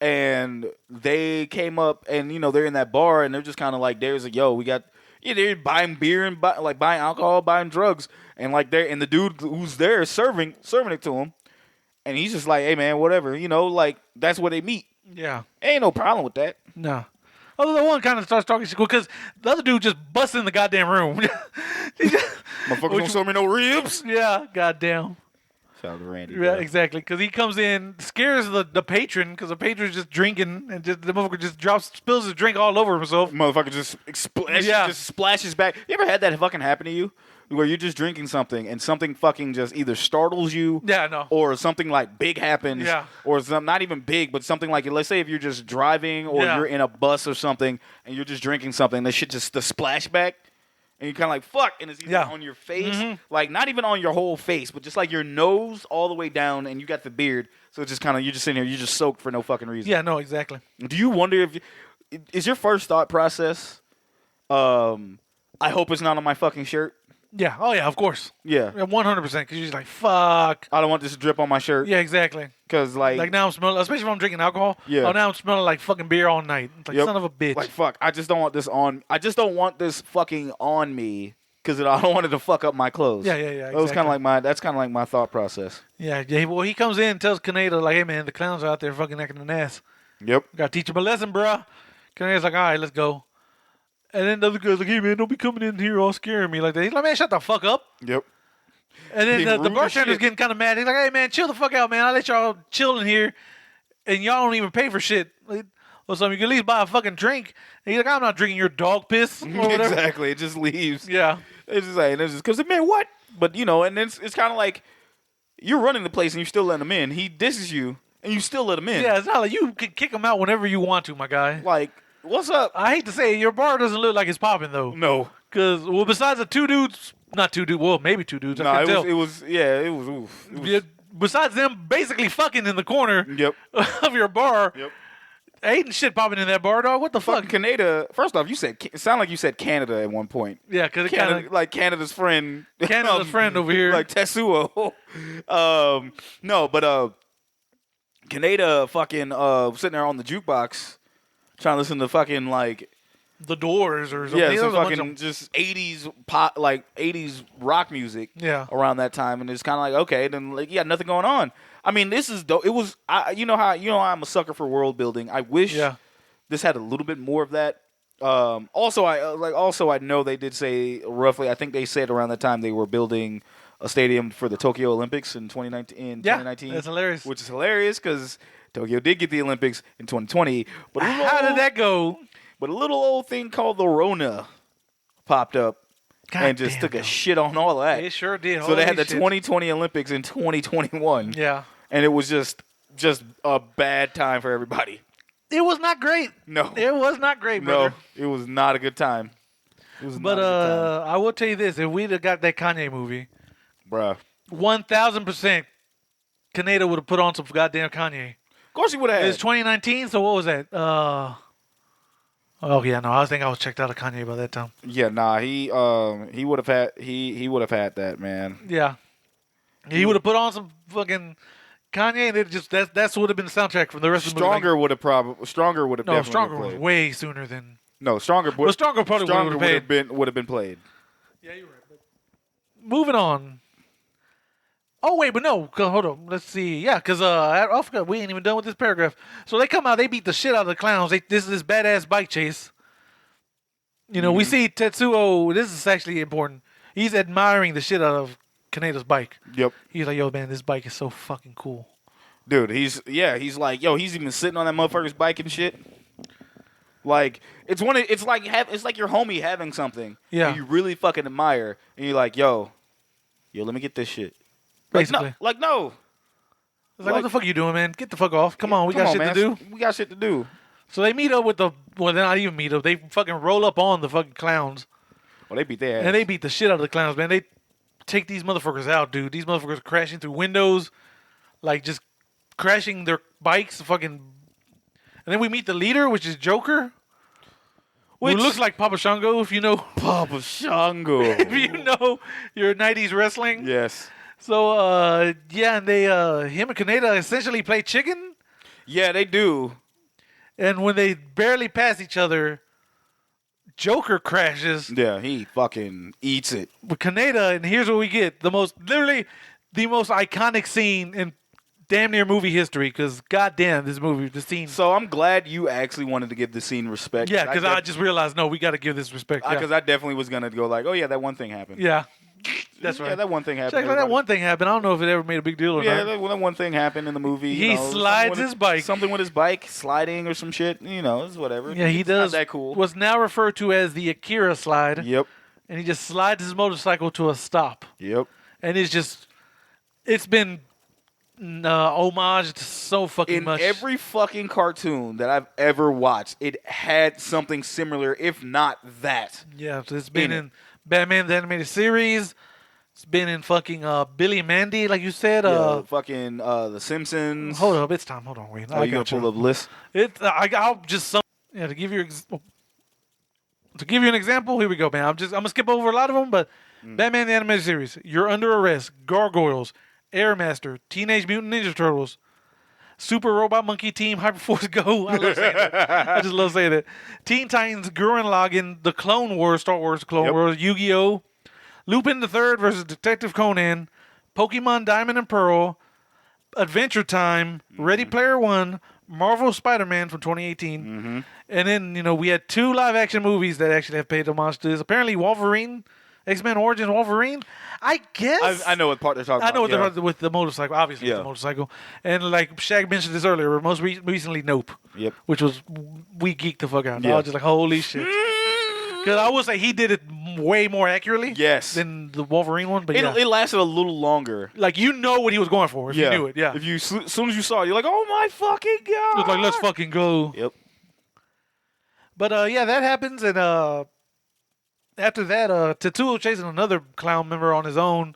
And they came up, and they're in that bar, and they're just kind of like, "There's they're buying beer and buying alcohol, buying drugs, and the dude who's there serving it to them, and he's just like, hey man, whatever, like that's where they meet.
Yeah,
ain't no problem with that.
No. Although the one kind of starts talking shit because the other dude just busts in the goddamn room.
Motherfuckers don't serve me no ribs.
Yeah, goddamn.
Shout out to Randy.
Yeah, exactly. Because he comes in, scares the patron because the patron's just drinking and the motherfucker just spills his drink all over himself.
Motherfucker just splashes back. You ever had that fucking happen to you? Where you're just drinking something and something fucking just either startles you, or something like big happens, or something not even big, but something like, let's say if you're just driving or you're in a bus or something and you're just drinking something, that shit just the splashback, and you're kind of like fuck, and it's either on your face, like not even on your whole face, but just like your nose all the way down, and you got the beard, so it's just kind of you're just sitting here, you're just soaked for no fucking reason.
Yeah, no, exactly.
Do you wonder is your first thought process, I hope it's not on my fucking shirt?
Yeah. Oh, yeah, of course.
Yeah.
100%. Because you're just like, fuck.
I don't want this to drip on my shirt.
Yeah, exactly.
Because, like
now I'm smelling, especially if I'm drinking alcohol.
Yeah.
Oh, now I'm smelling like fucking beer all night. It's like, son of a bitch.
Like, fuck. I just don't want this fucking on me because I don't want it to fuck up my clothes.
Yeah, exactly.
That was that's kind of like my thought process.
Yeah. Well, he comes in and tells Kaneda, like, hey, man, the clowns are out there fucking acting an ass.
Yep.
Got to teach him a lesson, bruh. Kaneda's like, all right, let's go. And then the other guy's like, hey, man, don't be coming in here all scaring me like that. He's like, man, shut the fuck up.
Yep.
And then the bartender's getting kind of mad. He's like, hey, man, chill the fuck out, man. I let y'all chill in here, and y'all don't even pay for shit. Like, or something. You can at least buy a fucking drink. And he's like, I'm not drinking your dog piss. Or whatever.
Exactly. It just leaves.
Yeah.
It's just like, because, man, what? But, and then it's kind of like you're running the place and you still letting him in. He disses you, and you still let him in.
Yeah, it's not like you can kick him out whenever you want to, my guy.
Like, what's up?
I hate to say it, your bar doesn't look like it's popping, though.
No.
Because, well, besides the two dudes, maybe two dudes. I can't tell.
It was.
Yeah, besides them basically fucking in the corner of your bar, ain't shit popping in that bar, dog. What the fuck?
Canada, first off, it sounded like you said Canada at one point.
Yeah, because it kind of.
Like Canada's friend.
Canada's friend over here.
Like Tetsuo. No, but Canada fucking sitting there on the jukebox trying to listen to fucking like
The Doors or something.
Yeah, some fucking just 80s pop, like 80s rock music.
Yeah.
Around that time, and it's kind of like, okay, then like nothing going on. I mean, this is dope. It was, how I'm a sucker for world building. I wish this had a little bit more of that. Also, I know they did say roughly. I think they said around the time they were building a stadium for the Tokyo Olympics in 2019.
That's hilarious.
Which is hilarious because Tokyo did get the Olympics in 2020. But
how did that go?
But a little old thing called the Rona popped up and just took a shit on all of that.
It sure did.
So they had the 2020 Olympics in 2021.
Yeah.
And it was just a bad time for everybody.
It was not great.
No.
It was not great, brother.
No, it was not a good time.
But I will tell you this. If we'd have got that Kanye movie,
bruh,
1,000% Kaneda would have put on some goddamn Kanye.
Of course he would have.
It's 2019, so what was that? Oh yeah, no, I think I was checked out of Kanye by that time.
Yeah, nah, he would have had he would have had that, man.
Yeah, he would have put on some fucking Kanye, and it just that's would have been the soundtrack from the rest of the movie.
Stronger would have definitely
Stronger
played.
was way sooner than.
No, Stronger.
Well, Stronger probably
would have been played.
Yeah, you're right. But moving on. Oh wait, but no, hold on. Let's see. Yeah, because I forgot we ain't even done with this paragraph. So they come out, they beat the shit out of the clowns. This is this badass bike chase. You know, we see Tetsuo. This is actually important. He's admiring the shit out of Kaneda's bike.
Yep.
He's like, yo, man, this bike is so fucking cool.
Dude, he's like, yo, he's even sitting on that motherfucker's bike and shit. Like it's like your homie having something.
Yeah.
And you really fucking admire, and you're like, yo, let me get this shit.
Basically.
No. It's like,
what the fuck are you doing, man? Get the fuck off. Come on, we got shit to do.
We got shit to do.
So they meet up with they're not even meet up. They fucking roll up on the fucking clowns.
Well, they beat their ass.
And they beat the shit out of the clowns, man. They take these motherfuckers out, dude. These motherfuckers are crashing through windows, like just crashing their bikes, fucking. And then we meet the leader, which is Joker. Who looks like Papa Shango, if you know.
Papa Shango.
If you know your 90s wrestling.
Yes.
So, and they, him and Kaneda essentially play chicken.
Yeah, they do.
And when they barely pass each other, Joker crashes.
Yeah, he fucking eats it.
With Kaneda, and here's what we get. Literally the most iconic scene in damn near movie history, because goddamn, this scene.
So I'm glad you actually wanted to give the scene respect.
Yeah, because I just realized, no, we got to give this respect.
Because I definitely was going to go like, oh yeah, that one thing happened.
Yeah. That's right.
Yeah, that one thing happened.
That one thing happened. I don't know if it ever made a big deal or not.
Yeah, that one thing happened in the movie.
He slides his bike.
Something with his bike, sliding or some shit. It's whatever.
Yeah, he does.
Not that cool.
What's now referred to as the Akira slide.
Yep.
And he just slides his motorcycle to a stop.
Yep.
And it's been homage to so fucking much.
In every fucking cartoon that I've ever watched, it had something similar, if not that.
Yeah, it's been in Batman the Animated Series. It's been in fucking Billy and Mandy, like you said.
Fucking The Simpsons.
Hold up, it's time. Hold on, wait.
I got you pull up list.
I'll just to give you an example. Here we go, man. I'm gonna skip over a lot of them, but Batman the Animated Series. You're Under Arrest. Gargoyles. Airmaster. Teenage Mutant Ninja Turtles. Super Robot Monkey Team Hyperforce Go. I love saying that. I just love saying that. Teen Titans Gurren Lagann. The Clone Wars. Star Wars. Clone Wars. Yu-Gi-Oh. Lupin the Third versus Detective Conan, Pokemon Diamond and Pearl, Adventure Time, Ready Player One, Marvel Spider-Man from 2018, and then we had 2 live-action movies that actually have paid homage to this. Apparently, Wolverine, X-Men Origins Wolverine. I guess
I know what part they're talking about.
I know what they're talking with the motorcycle. Obviously, the motorcycle, and like Shag mentioned this earlier. Most recently, Nope.
Yep.
Which was we geeked the fuck out.
Yeah.
I was just like, holy shit. Because I would say he did it way more accurately than the Wolverine one. But
it lasted a little longer.
Like, you know what he was going for if you knew it. Yeah.
If as soon as you saw it, you're like, oh my fucking God.
It was like, let's fucking go.
Yep.
But that happens. And after that, Tetsuo chasing another clown member on his own.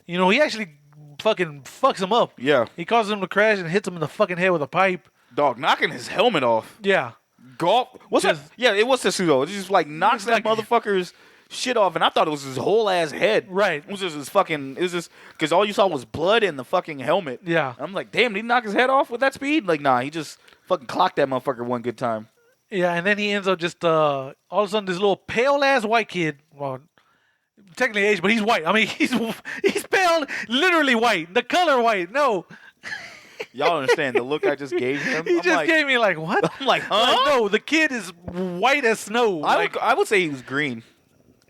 He actually fucking fucks him up.
Yeah.
He causes him to crash and hits him in the fucking head with a pipe.
Dog, knocking his helmet off.
Yeah.
Golf. What's that? Yeah, it was Tetsuo. It just knocks that motherfucker's shit off, and I thought it was his whole ass head.
Right.
It was just his fucking. It was just because all you saw was blood in the fucking helmet.
Yeah.
And I'm like, damn, did he knock his head off with that speed? Like, nah, he just fucking clocked that motherfucker one good time.
Yeah, and then he ends up just all of a sudden this little pale ass white kid. Well, technically Asian, but he's white. I mean, he's pale, literally white. The color white. No.
Y'all don't understand the look I just gave him?
He just gave me like, what?
I'm like, huh?
Like, no, the kid is white as snow.
I would say he was green.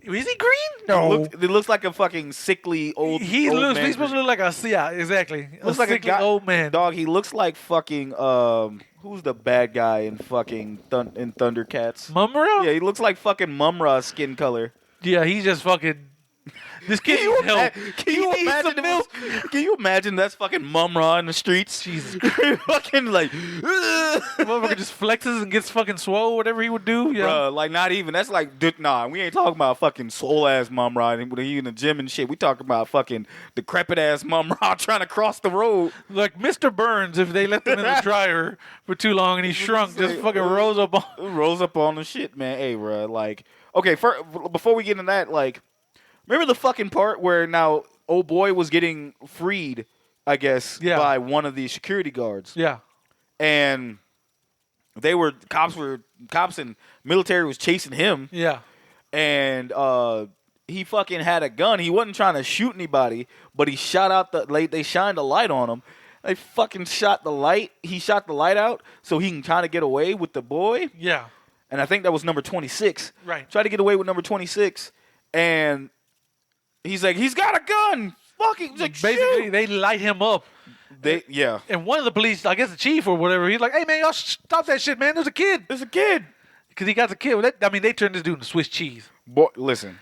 Is he green? No.
It looks like a fucking sickly old man.
He's supposed to look like a, yeah, exactly.
Looks like a
sickly
guy,
old man.
Dog, he looks like fucking, who's the bad guy in fucking in Thundercats?
Mumra?
Yeah, he looks like fucking Mumra skin color.
Yeah, he's just fucking... This kid needs help.
Can you imagine that's fucking Mumra in the streets?
Jesus Christ.
Fucking like...
Motherfucker just flexes and gets fucking swole, whatever he would do. Yeah.
Bruh, like not even. That's like, nah, we ain't talking about fucking swole-ass Mumra when he in the gym and shit. We talking about fucking decrepit-ass Mumra trying to cross the road.
Like Mr. Burns, if they left him in the dryer for too long and he shrunk, just fucking rose up on
the shit, man. Hey, bruh, like... Okay, before we get into that, like... Remember the fucking part where now old boy was getting freed, I guess, by one of the security guards.
Yeah.
And cops and military was chasing him.
Yeah.
And he fucking had a gun. He wasn't trying to shoot anybody, but he shot out they shined a light on him. They fucking shot the light. He shot the light out so he can kind of get away with the boy.
Yeah.
And I think that was number 26.
Right.
Tried to get away with number 26. And he's like, he's got a gun. Fucking like,
basically,
shoot.
they light him up.
And
one of the police, I guess the chief or whatever, he's like, hey, man, y'all stop that shit, man. There's a kid. Because he got the kid. They turned this dude into Swiss cheese.
Boy, listen.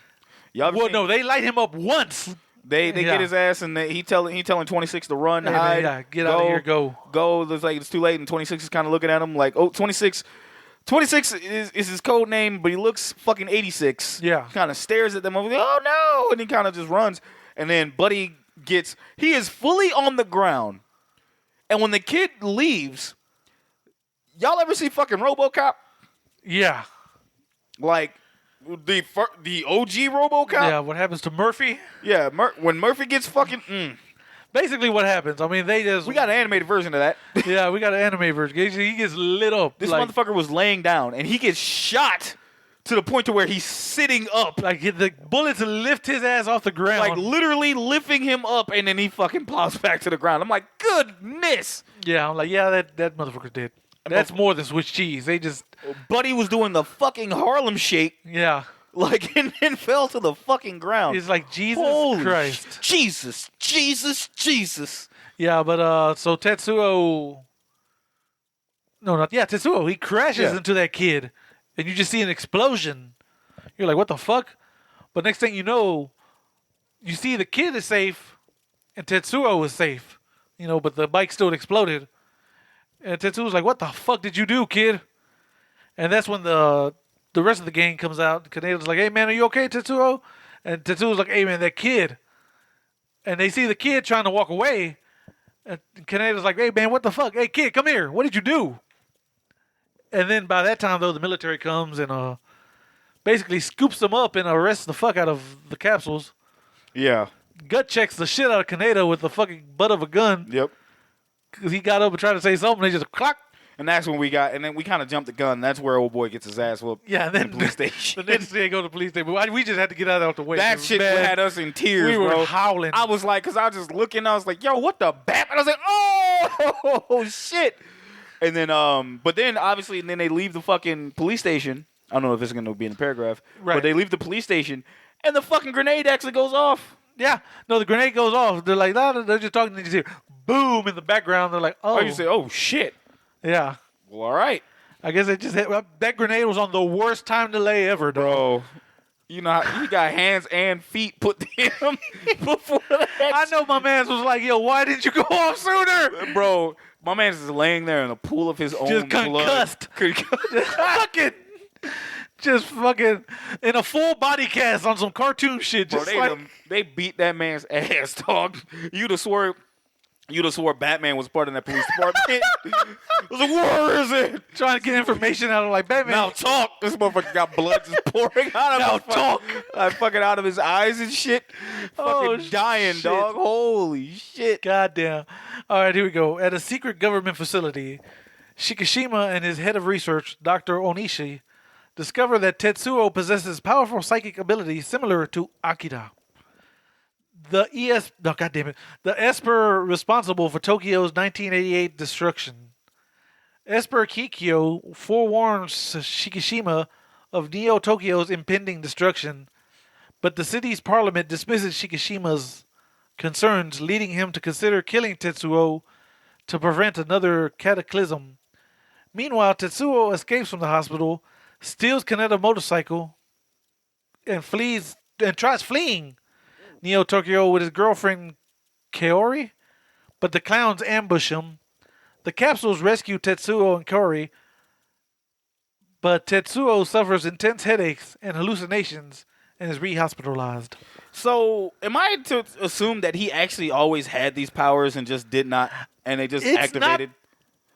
No, they light him up once.
They get his ass, and he telling 26 to run, hide.
Man, get out of here, go.
Go. It's like it's too late, and 26 is kind of looking at him like, oh, 26 is his code name, but he looks fucking 86.
Yeah.
Kind of stares at them. Like, oh, no. And he kind of just runs. And then Buddy he is fully on the ground. And when the kid leaves, y'all ever see fucking RoboCop?
Yeah.
Like the OG RoboCop?
Yeah, what happens to Murphy?
Yeah, when Murphy gets fucking...
Basically what happens, I mean, we
got an animated version of that.
Yeah, we got an animated version. He gets lit up.
This motherfucker was laying down, and he gets shot to the point to where he's sitting up.
Like, the bullets lift his ass off the ground.
Like, literally lifting him up, and then he fucking plops back to the ground. I'm like, goodness.
Yeah, I'm like, yeah, that motherfucker did. That's more than Swiss cheese. They just...
Buddy was doing the fucking Harlem Shake.
Yeah.
Like, and then fell to the fucking ground.
It's like, Jesus
Holy
Christ.
Jesus.
Yeah, but, so Tetsuo... Tetsuo. He crashes into that kid, and you just see an explosion. You're like, what the fuck? But next thing you know, you see the kid is safe, and Tetsuo is safe. But the bike still exploded. And Tetsuo's like, what the fuck did you do, kid? And that's when the rest of the gang comes out. Kaneda's like, hey, man, are you okay, Tetsuo? And Tetsuo's like, hey, man, that kid. And they see the kid trying to walk away. And Kaneda's like, hey, man, what the fuck? Hey, kid, come here. What did you do? And then by that time, though, the military comes and basically scoops them up and arrests the fuck out of the capsules.
Yeah.
Gut checks the shit out of Kaneda with the fucking butt of a gun.
Yep.
Because he got up and tried to say something. They just clock.
And that's when we kind of jumped the gun. That's where old boy gets his ass whooped.
Yeah, and then
in the police station.
The next day, go to the police station. We just had to get out the way.
That shit had us in tears,
bro. We
bro.
were howling.
I was like, because I was just looking. I was like, yo, what the bap? And I was like, oh, shit. And then, but then obviously, then they leave the fucking police station. I don't know if it's going to be in the paragraph. Right. But they leave the police station, and the fucking grenade actually goes off.
Yeah. No, the grenade goes off. They're like, nah, they're just talking. They just hear boom in the background. They're like, oh.
Oh, you say, oh, shit.
Yeah.
Well, all right.
I guess it just hit. That grenade was on the worst time delay ever,
bro. You know, he got hands and feet put in him before that.
I know my man was like, yo, why didn't you go off sooner?
Bro, my man's just laying there in a pool of his own
blood. Just fucking in a full body cast on some cartoon shit. Just
bro, they beat that man's ass, dog. You'd have swore Batman was part of that police department. I was like, where is it?
Trying to get information out of like Batman.
Now talk. This motherfucker got blood just pouring out of him.
Now talk.
Fucking out of his eyes and shit. Fucking dying,
shit.
Dog. Holy shit.
Goddamn. All right, here we go. At a secret government facility, Shikishima and his head of research, Dr. Onishi, discover that Tetsuo possesses powerful psychic abilities similar to Akira. No, goddamn it. The Esper responsible for Tokyo's 1988 destruction. Esper Kikyo forewarns Shikishima of Neo Tokyo's impending destruction, but the city's parliament dismisses Shikishima's concerns, leading him to consider killing Tetsuo to prevent another cataclysm. Meanwhile, Tetsuo escapes from the hospital, steals Kaneda's motorcycle, and tries fleeing Neo Tokyo with his girlfriend Kaori, but the clowns ambush him. The capsules rescue Tetsuo and Kaori, but Tetsuo suffers intense headaches and hallucinations and is rehospitalized.
So, am I to assume that he actually always had these powers and just did not, and they just activated?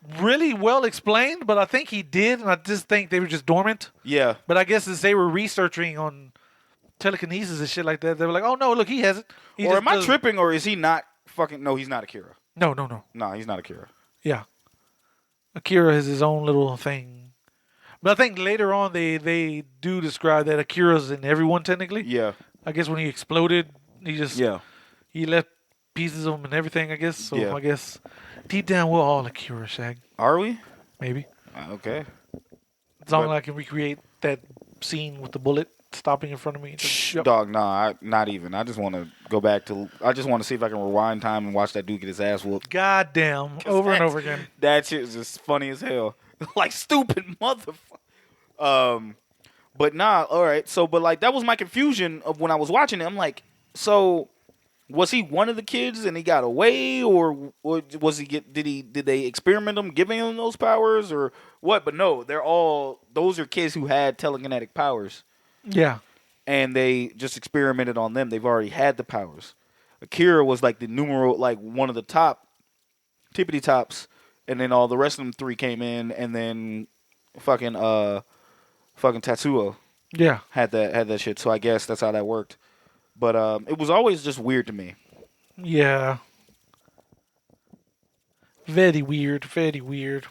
Not really well explained, but I think he did, and I just think they were just dormant.
Yeah.
But I guess as they were researching on telekinesis and shit like that, they were like, "Oh no, look, he has it."
Or am I tripping, or is he not fucking? No, he's not Akira.
No.
No, he's not Akira.
Yeah, Akira has his own little thing. But I think later on they do describe that Akira's in everyone technically.
Yeah.
I guess when he exploded, he left pieces of him and everything. I guess so.
Yeah.
I guess deep down we're all Akira, Shag.
Are we?
Maybe.
Okay.
As long as I can recreate that scene with the bullet stopping in front of me. Yep.
Dog, nah, not even. I just want to go back to. I just want to see if I can rewind time and watch that dude get his ass whooped.
Goddamn, over and over again.
That shit is just funny as hell. Like stupid motherfucker. But nah, all right. So, but like that was my confusion of when I was watching it. I'm like, so was he one of the kids and he got away, or was he did they experiment him, giving him those powers, or what? But no, those are kids who had telekinetic powers.
Yeah.
And they just experimented on them. They've already had the powers. Akira was like the one of the tippity tops, and then all the rest of them three came in, and then fucking Tetsuo had that shit. So I guess that's how that worked. But it was always just weird to me.
Yeah. Very weird. Very weird.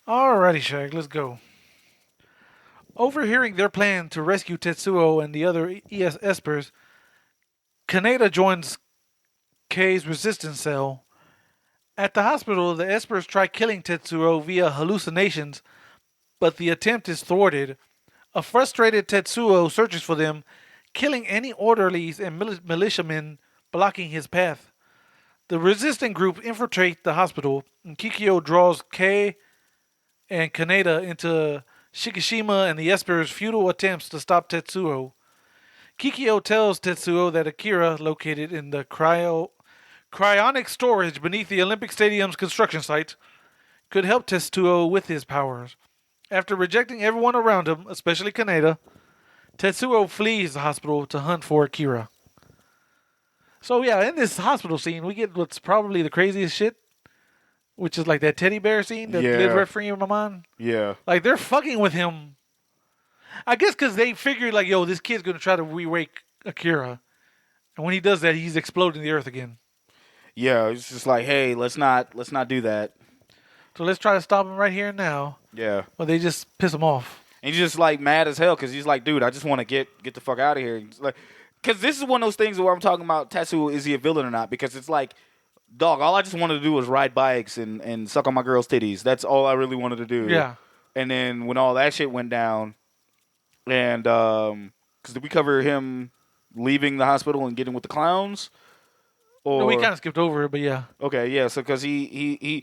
Alrighty, Shag, let's go. Overhearing their plan to rescue Tetsuo and the other Espers, Kaneda joins Kei's resistance cell. At the hospital, the Espers try killing Tetsuo via hallucinations, but the attempt is thwarted. A frustrated Tetsuo searches for them, killing any orderlies and militiamen blocking his path. The resistant group infiltrate the hospital, and Kikyo draws Kei and Kaneda into Shikishima and the Esper's futile attempts to stop Tetsuo. Kikyo tells Tetsuo that Akira, located in the cryonic storage beneath the Olympic Stadium's construction site, could help Tetsuo with his powers. After rejecting everyone around him, especially Kaneda, Tetsuo flees the hospital to hunt for Akira. So yeah, in this hospital scene, we get what's probably the craziest shit, which is like that teddy bear scene that lives right free in my mind.
Yeah.
Like, they're fucking with him. I guess because they figured, like, yo, this kid's going to try to re-wake Akira. And when he does that, he's exploding the earth again.
Yeah, it's just like, hey, let's not do that.
So let's try to stop him right here and now.
Yeah.
But they just piss him off.
And he's just, like, mad as hell because he's like, dude, I just want to get the fuck out of here. Because this is one of those things where I'm talking about Tetsuo, is he a villain or not? Because it's like, dog, all I just wanted to do was ride bikes and suck on my girl's titties. That's all I really wanted to do.
Yeah.
And then when all that shit went down, and because did we cover him leaving the hospital and getting with the clowns? Or
No, we kind of skipped over it, but yeah.
Okay, yeah. So because he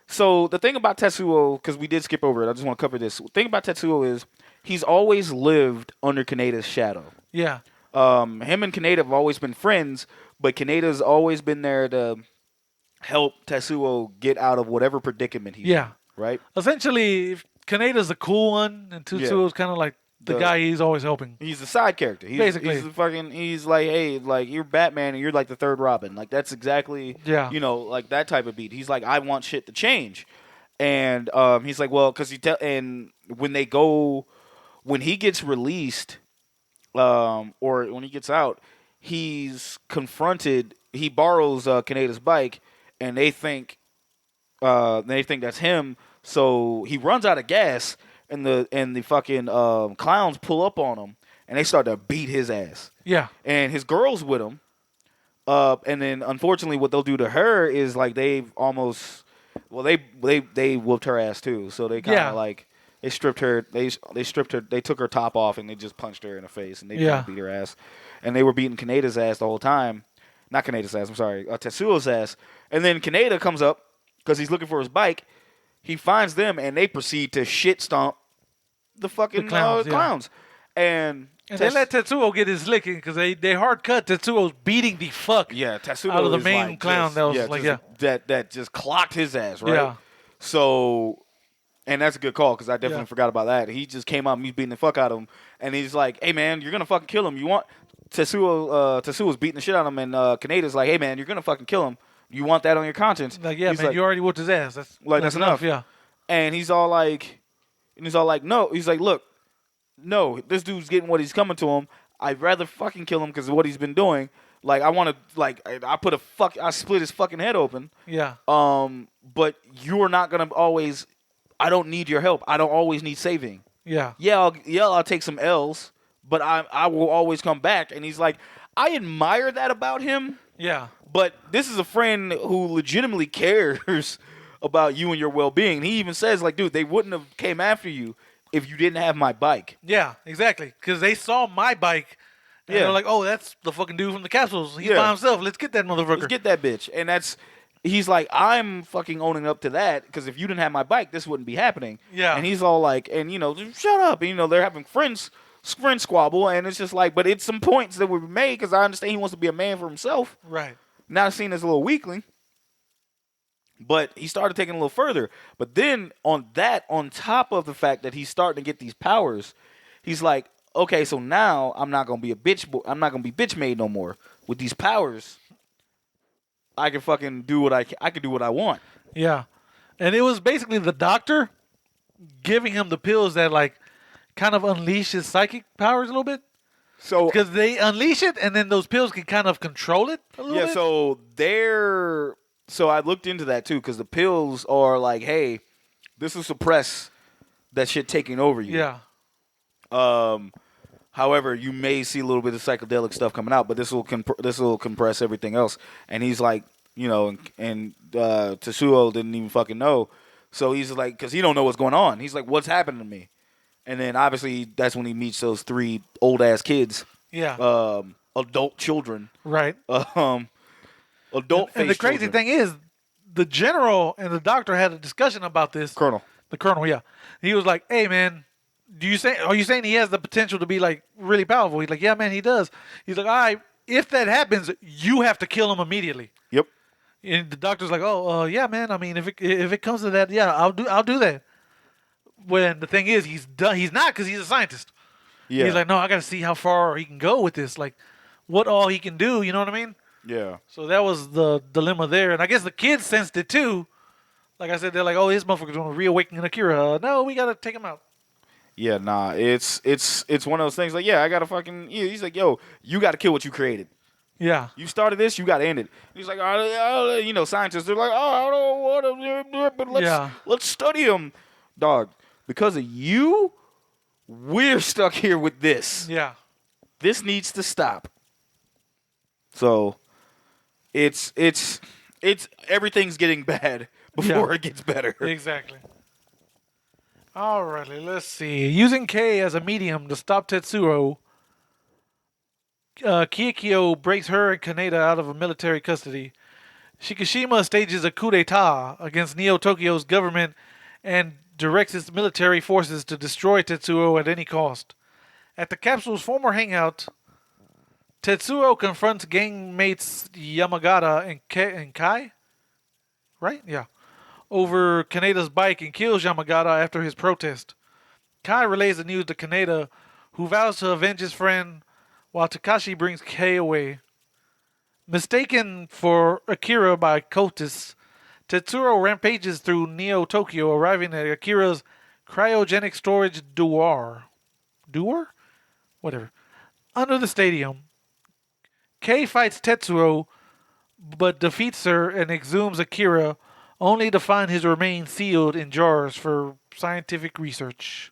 so the thing about Tetsuo, because we did skip over it, I just want to cover this. The thing about Tetsuo is he's always lived under Kaneda's shadow.
Yeah.
Him and Kaneda have always been friends, but Kaneda's always been there to help Tetsuo get out of whatever predicament he's in, right?
Essentially, Kaneda's the cool one, and Tetsuo's kind of like the guy he's always helping.
He's the side character.
Basically.
He's like, hey, like, you're Batman and you're like the third Robin. Like, that's exactly, like that type of beat. He's like, I want shit to change. And he's like, well, because and when he gets released, or when he gets out, he's confronted, he borrows Kaneda's bike, and they think that's him. So he runs out of gas, and the fucking clowns pull up on him, and they start to beat his ass.
Yeah.
And his girl's with him, And then unfortunately, what they'll do to her is like they've almost, well, they whooped her ass too. So they kind of like they stripped her. They stripped her. They took her top off and they just punched her in the face and they kinda beat her ass. And they were beating Kaneda's ass the whole time. Not Kaneda's ass. I'm sorry, Tetsuo's ass. And then Kaneda comes up because he's looking for his bike. He finds them and they proceed to shit stomp the fucking clowns. And
they let Tetsuo get his licking because they hard cut Tetsuo's beating the fuck
Tetsuo
out of the
is
main
like
clown
that just clocked his ass, right?
Yeah.
So, and that's a good call because I definitely forgot about that. He just came up and he's beating the fuck out of him. And he's like, hey, man, you're going to fucking kill him. You want Tetsuo's beating the shit out of him. And Kaneda's like, hey, man, you're going to fucking kill him. You want that on your conscience?
Like, yeah,
he's
man,
like,
you already whooped his ass. That's
enough.
Yeah.
And he's all like, no. He's like, look, no, this dude's getting what he's coming to him. I'd rather fucking kill him because of what he's been doing. Like, I want to, like, I split his fucking head open.
Yeah.
But you're not going to always, I don't need your help. I don't always need saving.
Yeah.
I'll take some L's, but I will always come back. And he's like, I admire that about him.
Yeah.
But this is a friend who legitimately cares about you and your well-being. He even says, like, dude, they wouldn't have came after you if you didn't have my bike.
Yeah, exactly. Because they saw my bike. And they're like, oh, that's the fucking dude from the capsules. He's by himself. Let's get that motherfucker.
Let's get that bitch. And he's like, I'm fucking owning up to that because if you didn't have my bike, this wouldn't be happening.
Yeah.
And he's all like, and, just shut up. And, they're having friend squabble. And it's just like, but it's some points that were made because I understand he wants to be a man for himself.
Right.
Not seen as a little weakling. But he started taking a little further. But then on top of the fact that he's starting to get these powers, he's like, okay, so now I'm not gonna be a bitch. I'm not gonna be bitch made no more. With these powers, I can fucking do what I can do what I want.
Yeah, and it was basically the doctor giving him the pills that like kind of unleash his psychic powers a little bit. So because they unleash it, and then those pills can kind of control it a little bit.
Yeah, so I looked into that too because the pills are like, hey, this will suppress that shit taking over you.
Yeah.
However, you may see a little bit of psychedelic stuff coming out, but this will compress everything else. And he's like, and Tetsuo didn't even fucking know. So he's like, because he don't know what's going on. He's like, what's happening to me? And then obviously that's when he meets those 3 old ass kids.
Yeah.
Adult children.
Right.
Adult face
and the crazy
children.
thing is, the general and the doctor had a discussion about this. The colonel, yeah. He was like, hey, man, are you saying he has the potential to be, like, really powerful? He's like, yeah, man, he does. He's like, all right, if that happens, you have to kill him immediately.
Yep.
And the doctor's like, yeah, man, I mean, if it comes to that, yeah, I'll do that. When the thing is, he's not because he's a scientist. Yeah. He's like, no, I got to see how far he can go with this. Like, what all he can do, you know what I mean?
Yeah.
So that was the dilemma there. And I guess the kids sensed it too. Like I said, they're like, oh, this motherfucker's going to reawaken Akira. No, we got to take him out.
Yeah, nah. It's one of those things like, yeah, I got to fucking... Yeah, he's like, yo, you got to kill what you created.
Yeah.
You started this, you got to end it. He's like, scientists, they're like, I don't want to... But let's study him. Dog, because of you, we're stuck here with this.
Yeah.
This needs to stop. So... It's everything's getting bad before it gets better.
Exactly. Alrighty, let's see. Using K as a medium to stop Tetsuo, Kikyo breaks her and Kaneda out of a military custody. Shikishima stages a coup d'etat against Neo-Tokyo's government and directs its military forces to destroy Tetsuo at any cost. At the capsule's former hangout, Tetsuo confronts gang mates Yamagata and Kai, right? Yeah. Over Kaneda's bike and kills Yamagata after his protest. Kai relays the news to Kaneda, who vows to avenge his friend, while Takashi brings Kei away. Mistaken for Akira by cultists, Tetsuo rampages through Neo-Tokyo, arriving at Akira's cryogenic storage door? Whatever. Under the stadium. Kei fights Tetsuo, but defeats her and exhumes Akira, only to find his remains sealed in jars for scientific research.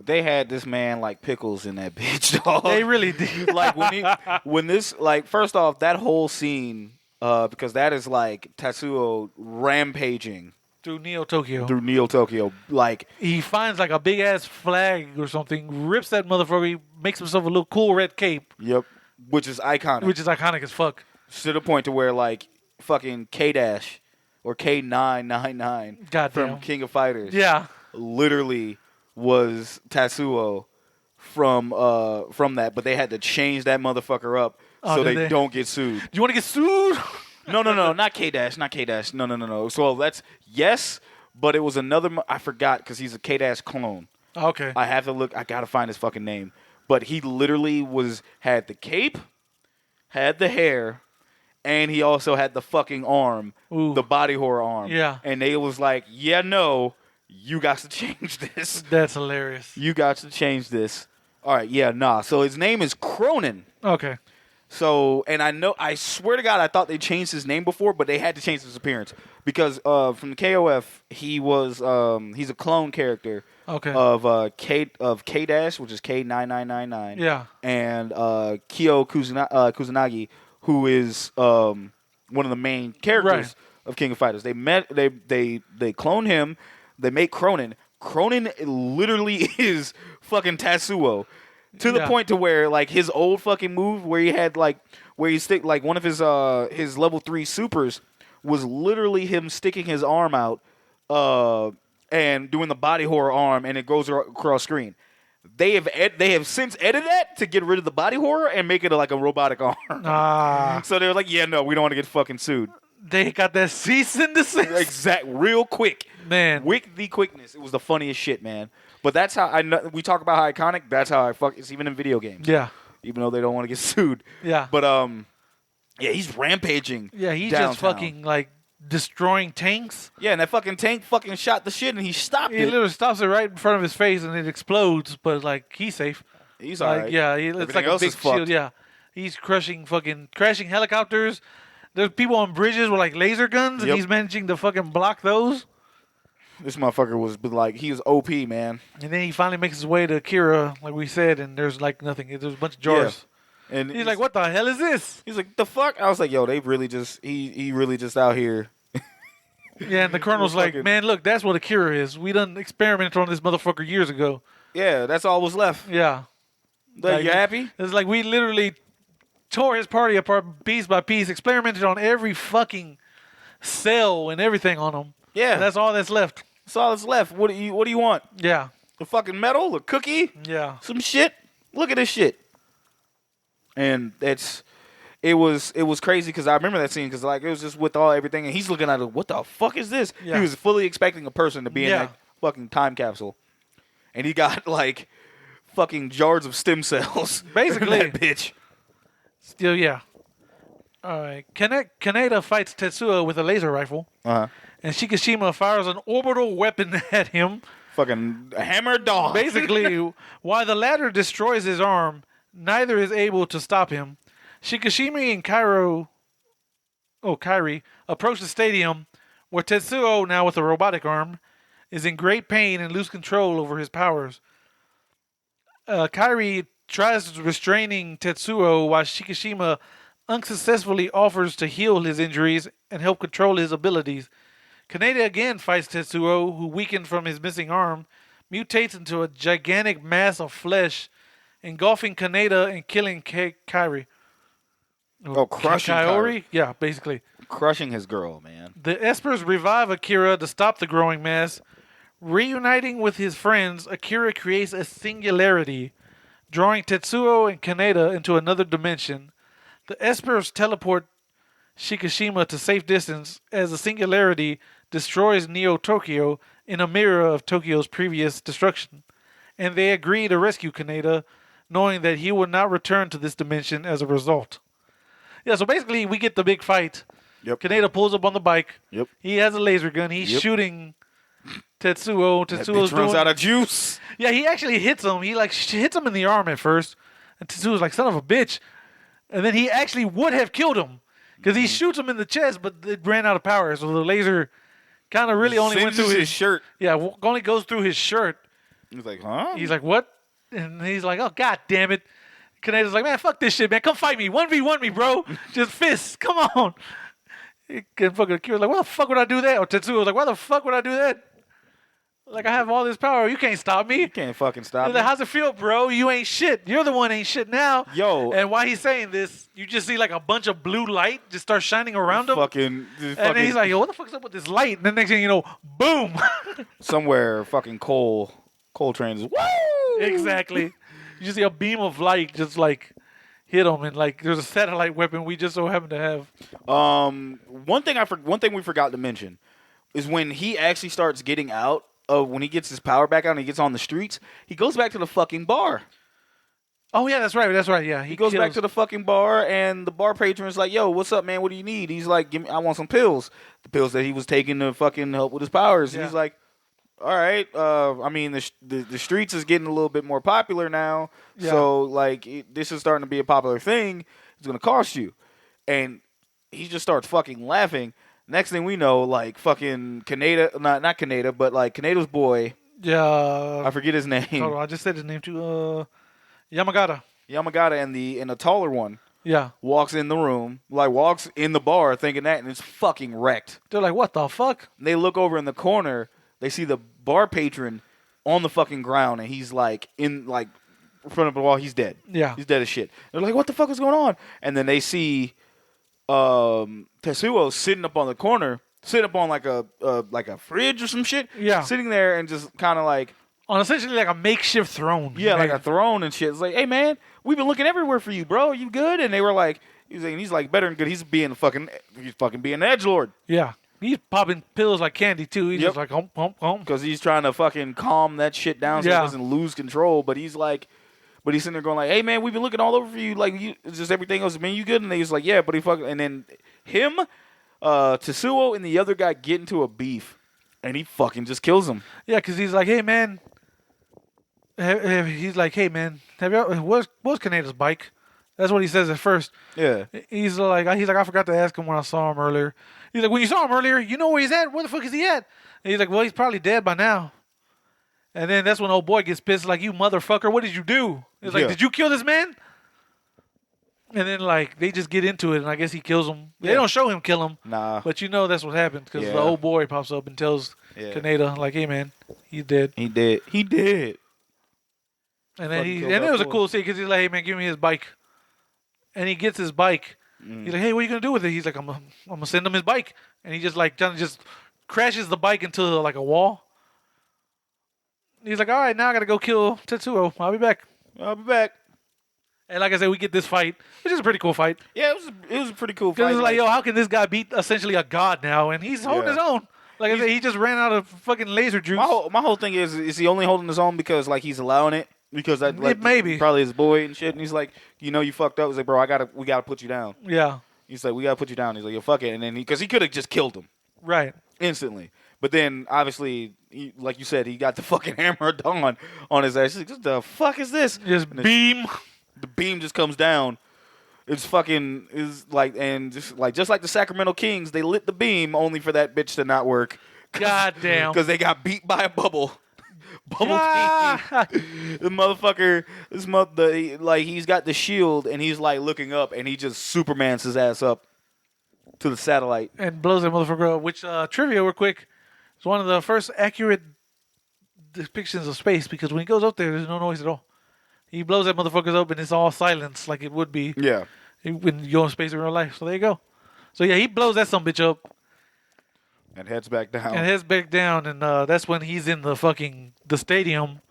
They had this man like pickles in that bitch, dog.
They really did.
Like first off, that whole scene, because that is like Tetsuo rampaging
through Neo
Tokyo. Like
he finds like a big ass flag or something, rips that motherfucker. He makes himself a little cool red cape.
Yep, which is iconic.
Which is iconic as fuck.
To the point to where like fucking K-Dash or K999 from King of Fighters, literally was Tetsuo from that, but they had to change that motherfucker up so they don't get sued.
Do you want to get sued?
No, not K-Dash, No. So that's yes, but it was another. I forgot because he's a K-Dash clone.
Okay.
I have to look. I gotta find his fucking name. But he literally had the cape, had the hair, and he also had the fucking arm, the body horror arm.
Yeah.
And they was like, yeah, no, you got to change this.
That's hilarious.
You got to change this. All right, yeah, nah. So his name is Cronin.
Okay.
So, and I swear to God, I thought they changed his name before, but they had to change his appearance because from the KOF, he's a clone character of K-Dash, which is K9999.
Yeah.
And Kyo Kusanagi, who is one of the main characters of King of Fighters. They clone him. They make Cronin. Cronin literally is fucking Tetsuo. To the point to where like his old fucking move where he had like where he stick like one of his level 3 supers was literally him sticking his arm out and doing the body horror arm and it goes across screen. They have since edited that to get rid of the body horror and make it like a robotic arm. So they were like, yeah, no, we don't want to get fucking sued.
They got that cease and desist.
Exact, real quick,
man.
With the quickness, it was the funniest shit, man. But that's how I know. We talk about how iconic. That's how I fuck. It's even in video games.
Yeah.
Even though they don't want to get sued.
Yeah.
But yeah, he's rampaging.
Yeah, he's
downtown.
just fucking like destroying tanks.
Yeah, and that fucking tank fucking shot the shit, and he stopped it.
He literally stops it right in front of his face, and it explodes. But like he's safe.
He's
like,
alright.
Yeah, it's like a big shield. Yeah, he's crashing helicopters. There's people on bridges with like laser guns, and he's managing to fucking block those.
This motherfucker was like, he was OP, man.
And then he finally makes his way to Akira, like we said, and there's like nothing. There's a bunch of jars.
Yeah. And
he's like, what the hell is this?
He's like, the fuck? I was like, yo, they really just, he really just out here.
Yeah, and the colonel's like, man, look, that's what Akira is. We done experimented on this motherfucker years ago.
Yeah, that's all was left.
Yeah.
Like, you happy?
It's like we literally tore his party apart piece by piece, experimented on every fucking cell and everything on him.
Yeah.
And that's all that's left.
That's all that's left. What do you want?
Yeah.
The fucking metal? A cookie?
Yeah.
Some shit? Look at this shit. And it was crazy because I remember that scene because like it was just with everything and he's looking at it, what the fuck is this? Yeah. He was fully expecting a person to be in that fucking time capsule. And he got like fucking jars of stem cells.
Basically.
That bitch.
Still, yeah. All right. Kaneda fights Tetsuo with a laser rifle.
Uh-huh.
And Shikishima fires an orbital weapon at him.
Fucking hammer dog.
Basically, while the latter destroys his arm, neither is able to stop him. Shikishima and Kairi approach the stadium, where Tetsuo, now with a robotic arm, is in great pain and lose control over his powers. Kairi tries restraining Tetsuo while Shikishima unsuccessfully offers to heal his injuries and help control his abilities. Kaneda again fights Tetsuo, who, weakened from his missing arm, mutates into a gigantic mass of flesh, engulfing Kaneda and killing Kairi.
Crushing
Kaori? Yeah, basically.
Crushing his girl, man.
The Espers revive Akira to stop the growing mass. Reuniting with his friends, Akira creates a singularity, drawing Tetsuo and Kaneda into another dimension. The Espers teleport Shikishima to safe distance as the singularity destroys Neo Tokyo in a mirror of Tokyo's previous destruction. And they agree to rescue Kaneda, knowing that he will not return to this dimension as a result. Yeah, so basically we get the big fight.
Yep.
Kaneda pulls up on the bike.
Yep.
He has a laser gun. He's shooting Tetsuo. Tetsuo's
runs out of juice.
Yeah, he actually hits him. He like hits him in the arm at first. And Tetsuo's like, son of a bitch. And then he actually would have killed him. Because he shoots him in the chest, but it ran out of power. So the laser kind of really only went through
his shirt.
Yeah, only goes through his shirt.
He's like, huh?
He's like, what? And he's like, oh, god damn it. Kaneda's like, man, fuck this shit, man. Come fight me. 1v1 me, bro. Just fists. Come on. And fucking Akira's like, why the fuck would I do that? Or Tetsuo's like, why the fuck would I do that? Like, I have all this power. You can't stop me.
You can't fucking stop
He's
me.
like, how's it feel, bro? You ain't shit. You're the one ain't shit now.
Yo.
And while he's saying this, you just see like a bunch of blue light just start shining around him.
Fucking,
And then he's like, yo, what the fuck's up with this light? And then next thing you know, boom.
somewhere fucking coal trains. Woo!
Exactly. You just see a beam of light just like hit him, and like there's a satellite weapon we just so happen to have.
One thing we forgot to mention is when he actually starts getting out of when he gets his power back out and he gets on the streets, he goes back to the fucking bar.
Oh yeah, that's right. Yeah,
He goes back to the fucking bar, and the bar patron's like, "Yo, what's up, man? What do you need?" He's like, I want some pills." The pills that he was taking to fucking help with his powers.
Yeah.
He's like, "All right. I mean, the streets is getting a little bit more popular now,
Yeah.
so like this is starting to be a popular thing. It's gonna cost you." And he just starts fucking laughing. Next thing we know, like fucking Kaneda, not Kaneda, but like Kaneda's boy.
Yeah.
I forget his name.
Hold on, I just said his name too. Yamagata.
Yamagata and the taller one.
Yeah.
Walks in the room, like walks in the bar thinking that, and it's fucking wrecked.
They're like, what the fuck?
And they look over in the corner, they see the bar patron on the fucking ground, and he's like in front of the wall. He's dead.
Yeah.
He's dead as shit. They're like, what the fuck is going on? And then they see Tetsuo sitting up on the corner, sitting up on like a fridge or some shit.
Yeah.
Sitting there and just kind of like,
On essentially like a makeshift throne.
yeah, like
Man.
a throne and shit. It's like, hey man, we've been looking everywhere for you, bro. Are you good? And they were like, he's like better than good. He's being being an edgelord.
Yeah. He's popping pills like candy too. He's
Yep.
just like home.
Because he's trying to fucking calm that shit down so
Yeah.
he doesn't lose control. But he's sitting there going like, hey man, we've been looking all over for you. Like, it's just everything else. Man, you good? And he's like, yeah, but he fucking. And then him, Tetsuo, and the other guy get into a beef, and he fucking just kills him.
Yeah, because he's like, hey man. He's like, hey man, what's Kaneda's bike? That's what he says at first.
Yeah.
He's like, I forgot to ask him when I saw him earlier. He's like, when you saw him earlier, you know where he's at? Where the fuck is he at? And he's like, well, he's probably dead by now. And then that's when old boy gets pissed, like, you motherfucker, what did you do? He's like,
Yeah.
did you kill this man? And then, like, they just get into it, and I guess he kills him. They
Yeah.
don't show him kill him.
Nah.
But you know that's what happened, because
Yeah.
the old boy pops up and tells
Yeah.
Kaneda, like, hey, man, he's dead.
He did.
And then
Fucking killed
and
that
it was a
boy.
cool scene, because he's like, hey, man, give me his bike. And he gets his bike. He's like, hey, what are you going to do with it? He's like, I'm going to send him his bike. And he just, like, just crashes the bike into, like, a wall. He's like, all right, now I got to go kill Tetsuo. I'll be back. And like I said, we get this fight, which is a pretty cool fight.
Yeah, it was a pretty cool
Because
fight.
it's like, yo, how can this guy beat essentially a god now? And he's holding
Yeah.
his own. Like I said, he just ran out of fucking laser juice.
my whole thing is he only holding his own because like he's allowing it? Because that like
Maybe.
probably his boy and shit, and he's like, you fucked up. He's like, bro, we gotta put you down.
Yeah,
He's like, we gotta put you down. He's like, yo, fuck it. And then because he could have just killed him
right.
instantly, but then obviously, like you said, he got the fucking hammer of dawn on his ass. He's like, what the fuck is this?
Just
And
beam.
the beam just comes down. It's fucking is like and just like the Sacramento Kings, they lit the beam only for that bitch to not work.
God damn.
Because they got beat by a bubble. Bubble
Ah!
beam. The motherfucker, he's got the shield and he's like looking up and he just Supermans his ass up to the satellite.
And blows that motherfucker up. Which, trivia real quick, is one of the first accurate depictions of space, because when he goes up there, there's no noise at all. He blows that motherfucker up and it's all silence like it would be
Yeah.
when you go in space in real life. So there you go. So yeah, he blows that some bitch up
And heads back down.
and heads back down, and that's when he's in the stadium,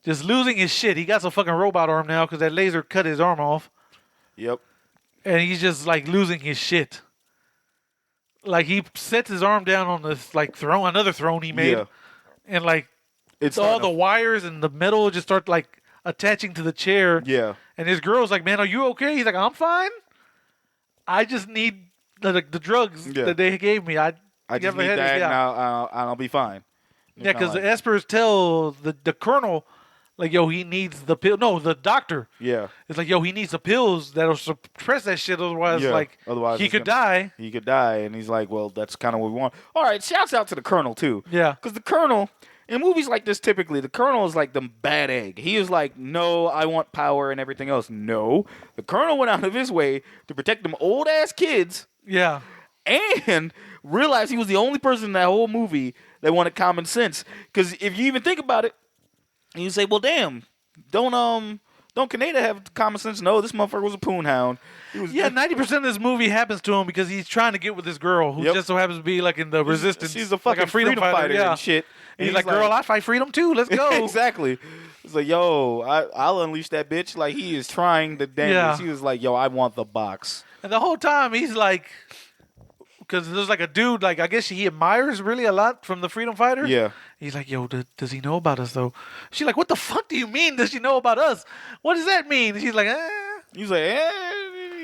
just losing his shit. He got some fucking robot arm now because that laser cut his arm off,
Yep.
and he's just like losing his shit. Like he sets his arm down on this like throne, another throne he made,
Yeah.
and like
It's
all
starting
the
to-
wires and the metal just start like attaching to the chair.
Yeah.
And his girl's like, "Man, are you okay?" He's like, "I'm fine. I just need the drugs
Yeah.
that they gave me. I
I just
have a
need
headache."
that
Yeah.
and I'll be fine.
Yeah, because the espers tell the colonel, like, yo, he needs the pill. No, the doctor.
Yeah.
It's like, yo, he needs the pills that'll suppress that shit. Otherwise,
Yeah,
like,
otherwise
he
it's
could
gonna-
die.
He could die, and he's like, well, that's kind of what we want. All right, shouts out to the Colonel, too.
Yeah.
Because the Colonel in movies like this, typically the Colonel is like the bad egg. He is like, no, I want power and everything else. No, the Colonel went out of his way to protect them old ass kids.
Yeah.
And realized he was the only person in that whole movie that wanted common sense. Because if you even think about it, and you say, well, damn, don't Kaneda have common sense? No, this motherfucker was a poon hound.
90% of this movie happens to him because he's trying to get with this girl who just so happens to be like in the resistance.
She's a fucking
like a
freedom fighter and shit.
And he's like, girl, I fight freedom too. Let's go.
Exactly. It's like, yo, I'll unleash that bitch. Like, he is trying the damnedest. He was like, yo, I want the box.
And the whole time he's like, because there's like a dude, like I guess he admires really a lot from the freedom fighter.
Yeah.
He's like, yo, does he know about us though? She's like, what the fuck do you mean? Does she know about us? What does that mean? And she's like,
He's like,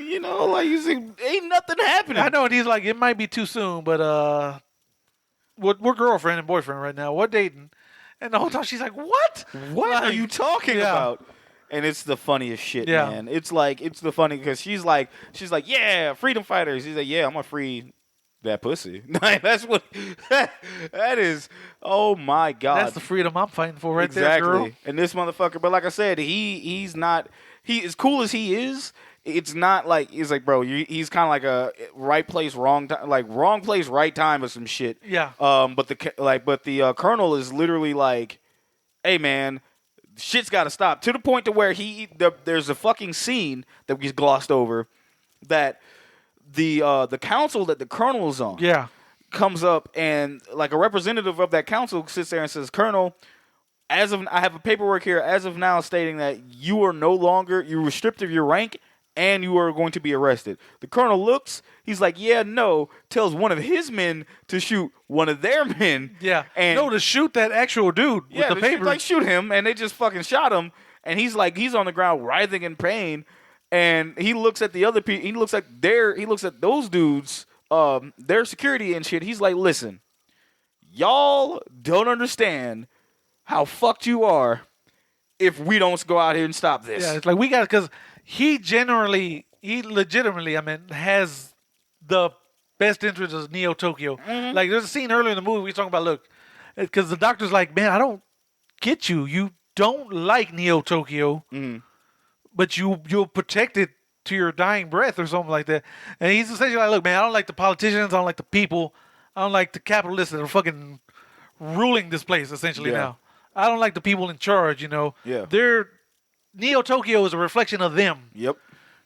you know, like you see, ain't nothing happening.
I know, and he's like, it might be too soon, but we're girlfriend and boyfriend right now. We're dating, and the whole time she's like, what?
What are you talking about? And it's the funniest shit, man. It's the funny because she's like, yeah, freedom fighters. He's like, yeah, I'm gonna free that pussy. That's what that is. Oh my god,
that's the freedom I'm fighting for, right there, girl.
And this motherfucker, but like I said, he's not. He as cool as he is. It's not like he's like, bro. He's kind of like a right place, wrong time, like wrong place, right time, or some shit.
Yeah.
But the Colonel is literally like, hey man, shit's got to stop. To the point to where there's a fucking scene that we glossed over that the council that the Colonel is on. Comes up and like a representative of that council sits there and says, Colonel, I have a paperwork here as of now stating that you are no longer, you're stripped of your rank and you are going to be arrested. The Colonel looks, he's like, yeah, no, tells one of his men to shoot one of their men.
Yeah.
And
no, to shoot that actual dude with the paper.
Like shoot him, and they just fucking shot him, and he's on the ground writhing in pain, and he looks at the other people, he looks at those dudes, their security and shit. He's like, listen, y'all don't understand how fucked you are if we don't go out here and stop this.
Yeah, it's like we got, because he legitimately, I mean, has the best interest of Neo Tokyo.
Mm-hmm.
Like, there's a scene earlier in the movie we talking about, look, because the doctor's like, man, I don't get you. You don't like Neo Tokyo, but you'll protect it to your dying breath or something like that. And he's essentially like, look, man, I don't like the politicians. I don't like the people. I don't like the capitalists that are fucking ruling this place, essentially, now. I don't like the people in charge, you know.
Yeah.
Neo Tokyo is a reflection of them.
Yep.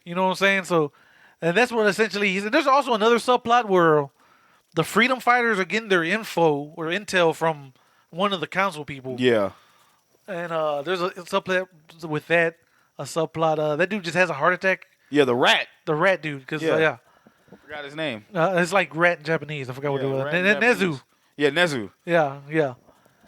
You know what I'm saying? So, and that's what essentially he's. There's also another subplot where the freedom fighters are getting their info or intel from one of the council people.
Yeah.
And there's a subplot with that. A subplot. That dude just has a heart attack.
Yeah, the rat.
The rat dude. Because
I forgot his name.
It's like rat in Japanese. I forgot what it was. Nezu.
Yeah, Nezu.
Yeah.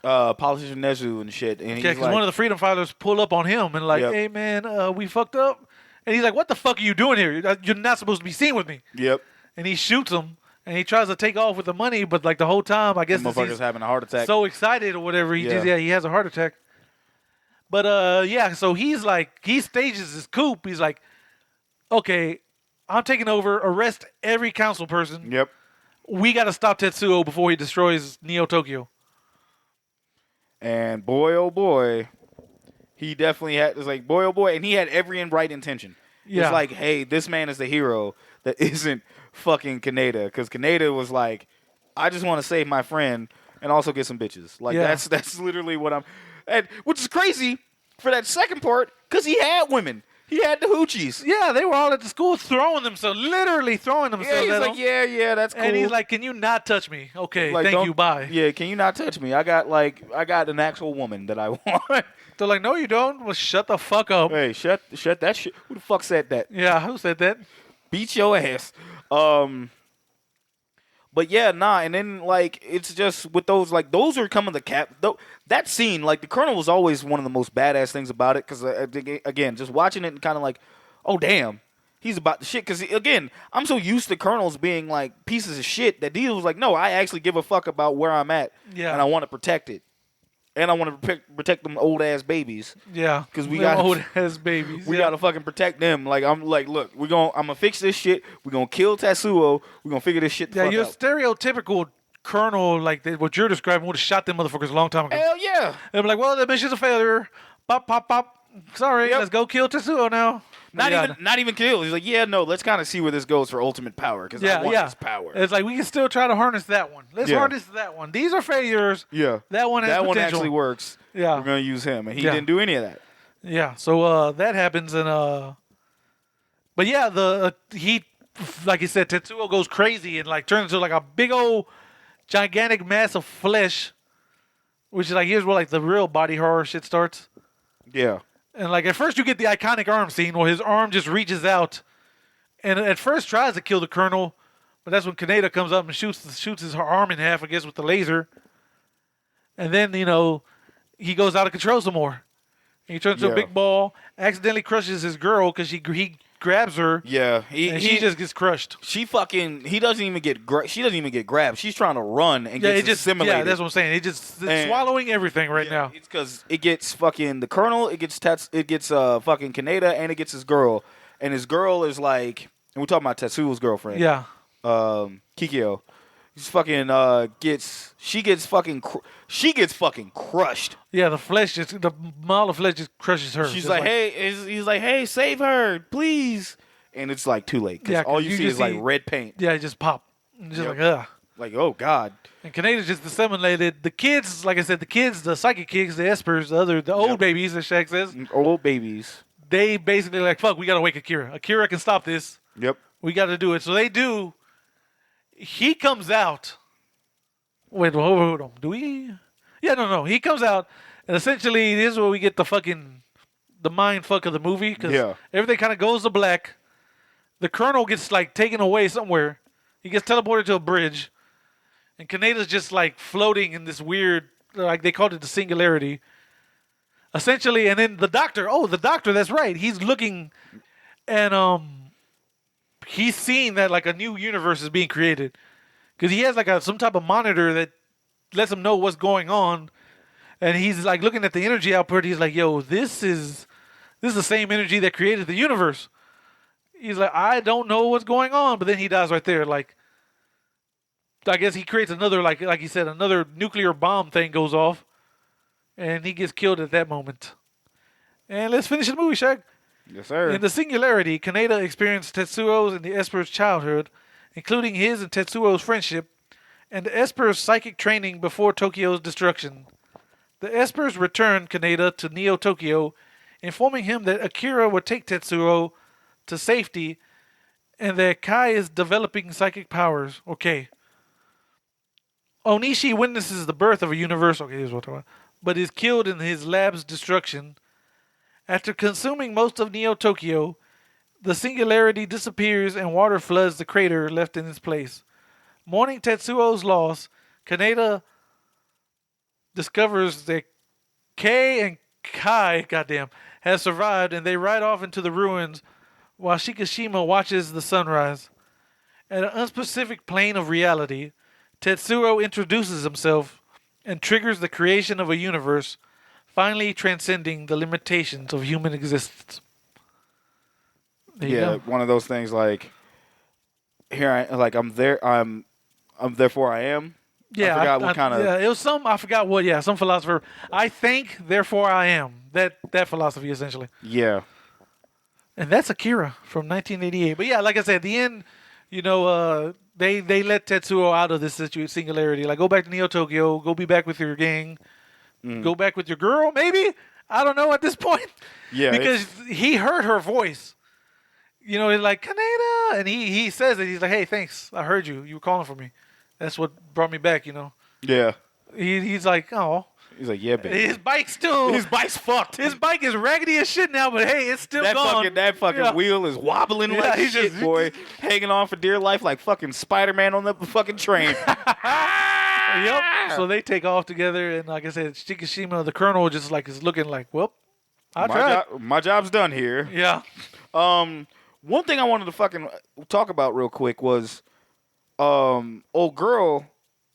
Politician Nezu and shit. And
because one of the freedom fighters pull up on him and like, hey man, we fucked up. And he's like, what the fuck are you doing here? You're not supposed to be seen with me.
Yep. And
he shoots him and he tries to take off with the money, but like the whole time, I guess
the motherfucker's having a heart attack.
So excited or whatever, he has a heart attack. But so he's like, he stages his coup. He's like, okay, I'm taking over, arrest every council person.
Yep.
We got to stop Tetsuo before he destroys Neo Tokyo.
And boy, oh boy, he definitely had, it's like, boy, oh boy, and he had every right intention. Yeah. It's like, hey, this man is the hero that isn't fucking Kaneda. Because Kaneda was like, I just want to save my friend and also get some bitches. Like, that's literally what I'm, and which is crazy for that second part, because he had women. He had the hoochies.
Yeah, they were all at the school throwing themselves, literally throwing themselves.
Yeah, he's like, yeah, that's cool.
And he's like, can you not touch me? Okay, like, thank you, bye.
Yeah, can you not touch me? I got an actual woman that I want.
They're like, no, you don't. Well, shut the fuck up.
Hey, shut that shit. Who the fuck said that?
Yeah, who said that?
Beat your ass. But yeah, and then like it's just with those, like those are coming that scene, like the Colonel was always one of the most badass things about it, because again, just watching it and kind of like, oh damn, he's about the shit. Because again, I'm so used to Colonels being like pieces of shit that he was like, no, I actually give a fuck about where I'm at, and I want to protect it. And I want to protect them old ass babies.
Yeah,
because we got
old ass babies.
We gotta fucking protect them. Like I'm like, look, I'm gonna fix this shit. We're gonna kill Tetsuo. We're gonna figure this shit.
Your stereotypical Colonel, like what you're describing, would have shot them motherfuckers a long time ago.
Hell yeah.
They'd be like, well, the mission's a failure. Pop, pop, pop. Sorry,
Yep.
let's go kill Tetsuo now.
Not even kill. He's like, yeah, no, let's kind of see where this goes for ultimate power because I want this power.
It's like we can still try to harness that one. Let's harness that one. These are failures.
Yeah.
That one has
That one
potential.
actually works.
Yeah.
We're gonna use him, and he didn't do any of that.
Yeah. So that happens, and but yeah, he, like you said, Tetsuo goes crazy and like turns into like a big old gigantic mass of flesh, which is like here's where like the real body horror shit starts.
Yeah.
And like at first you get the iconic arm scene where his arm just reaches out, and at first tries to kill the Colonel, but that's when Kaneda comes up and shoots his arm in half, I guess, with the laser. And then he goes out of control some more. He turns into a big ball, accidentally crushes his girl because he grabs her.
Yeah,
she just gets crushed.
She doesn't even get grabbed. She's trying to run and gets assimilated.
Yeah, that's what I'm saying. It's swallowing everything right now.
It's because it gets fucking the Colonel, it gets fucking Kaneda, and it gets his girl. And his girl is like, and we're talking about Tetsuo's girlfriend.
Yeah.
Kikyo. He's fucking she gets fucking crushed.
Yeah, the mile of flesh just crushes her.
He's like, hey, save her, please. And it's like too late because all you see is like red paint.
Yeah, it just pop. Just like, ugh.
Like, oh God.
And Kaneda's just assimilated. The kids, like I said, the psychic kids, the espers, the old babies, as Shaq says.
Old babies.
They basically like, fuck, we gotta wake Akira. Akira can stop this.
Yep.
We gotta do it. So they do. He comes out. Wait, hold on. Do we? Yeah, no. He comes out, and essentially, this is where we get the mind fuck of the movie, because everything kind of goes to black. The Colonel gets like taken away somewhere. He gets teleported to a bridge, and Kaneda's just like floating in this weird, like they called it the singularity. Essentially, and then the doctor, that's right. He's looking, and he's seeing that like a new universe is being created, because he has like some type of monitor that lets him know what's going on, and he's like looking at the energy output. He's like, "Yo, this is the same energy that created the universe." He's like, "I don't know what's going on," but then he dies right there. Like, I guess he creates another, like he said, another nuclear bomb thing goes off, and he gets killed at that moment. And let's finish the movie, Shaq.
Yes, sir.
In the singularity, Kaneda experienced Tetsuo's and the Esper's childhood, including his and Tetsuo's friendship, and the Esper's psychic training before Tokyo's destruction. The Espers returned Kaneda to Neo Tokyo, informing him that Akira would take Tetsuo to safety, and that Kai is developing psychic powers. Okay. Onishi witnesses the birth of a universe. Okay, here's what I'm talking about. But is killed in his lab's destruction. After consuming most of Neo Tokyo, the singularity disappears and water floods the crater left in its place. Mourning Tetsuo's loss, Kaneda discovers that Kei and Kai, has survived, and they ride off into the ruins while Shikishima watches the sunrise. At an unspecific plane of reality, Tetsuo introduces himself and triggers the creation of a universe, finally transcending the limitations of human existence. There you go.
One of those things like, I'm therefore I am.
Yeah,
I forgot what kind of.
Yeah, it was I forgot what. Yeah, some philosopher. I think, therefore I am. That philosophy essentially.
Yeah.
And that's Akira from 1988. But yeah, like I said, at the end, they let Tetsuo out of this singularity. Like, go back to Neo Tokyo. Go be back with your gang. Go back with your girl, maybe? I don't know at this point.
Yeah.
Because he heard her voice. He's like, Kaneda. And he says it. He's like, hey, thanks. I heard you. You were calling for me. That's what brought me back,
Yeah.
He's like, oh.
He's like, yeah, baby.
His bike's fucked. His bike is raggedy as shit now, but hey, it's still gone.
That fucking wheel is wobbling like shit, boy. Hanging on for dear life like fucking Spider-Man on the fucking train.
Yep. So they take off together, and like I said, Shikishima, the Colonel, just like is looking like, well, I tried.
My job's done here.
Yeah.
One thing I wanted to fucking talk about real quick was, old girl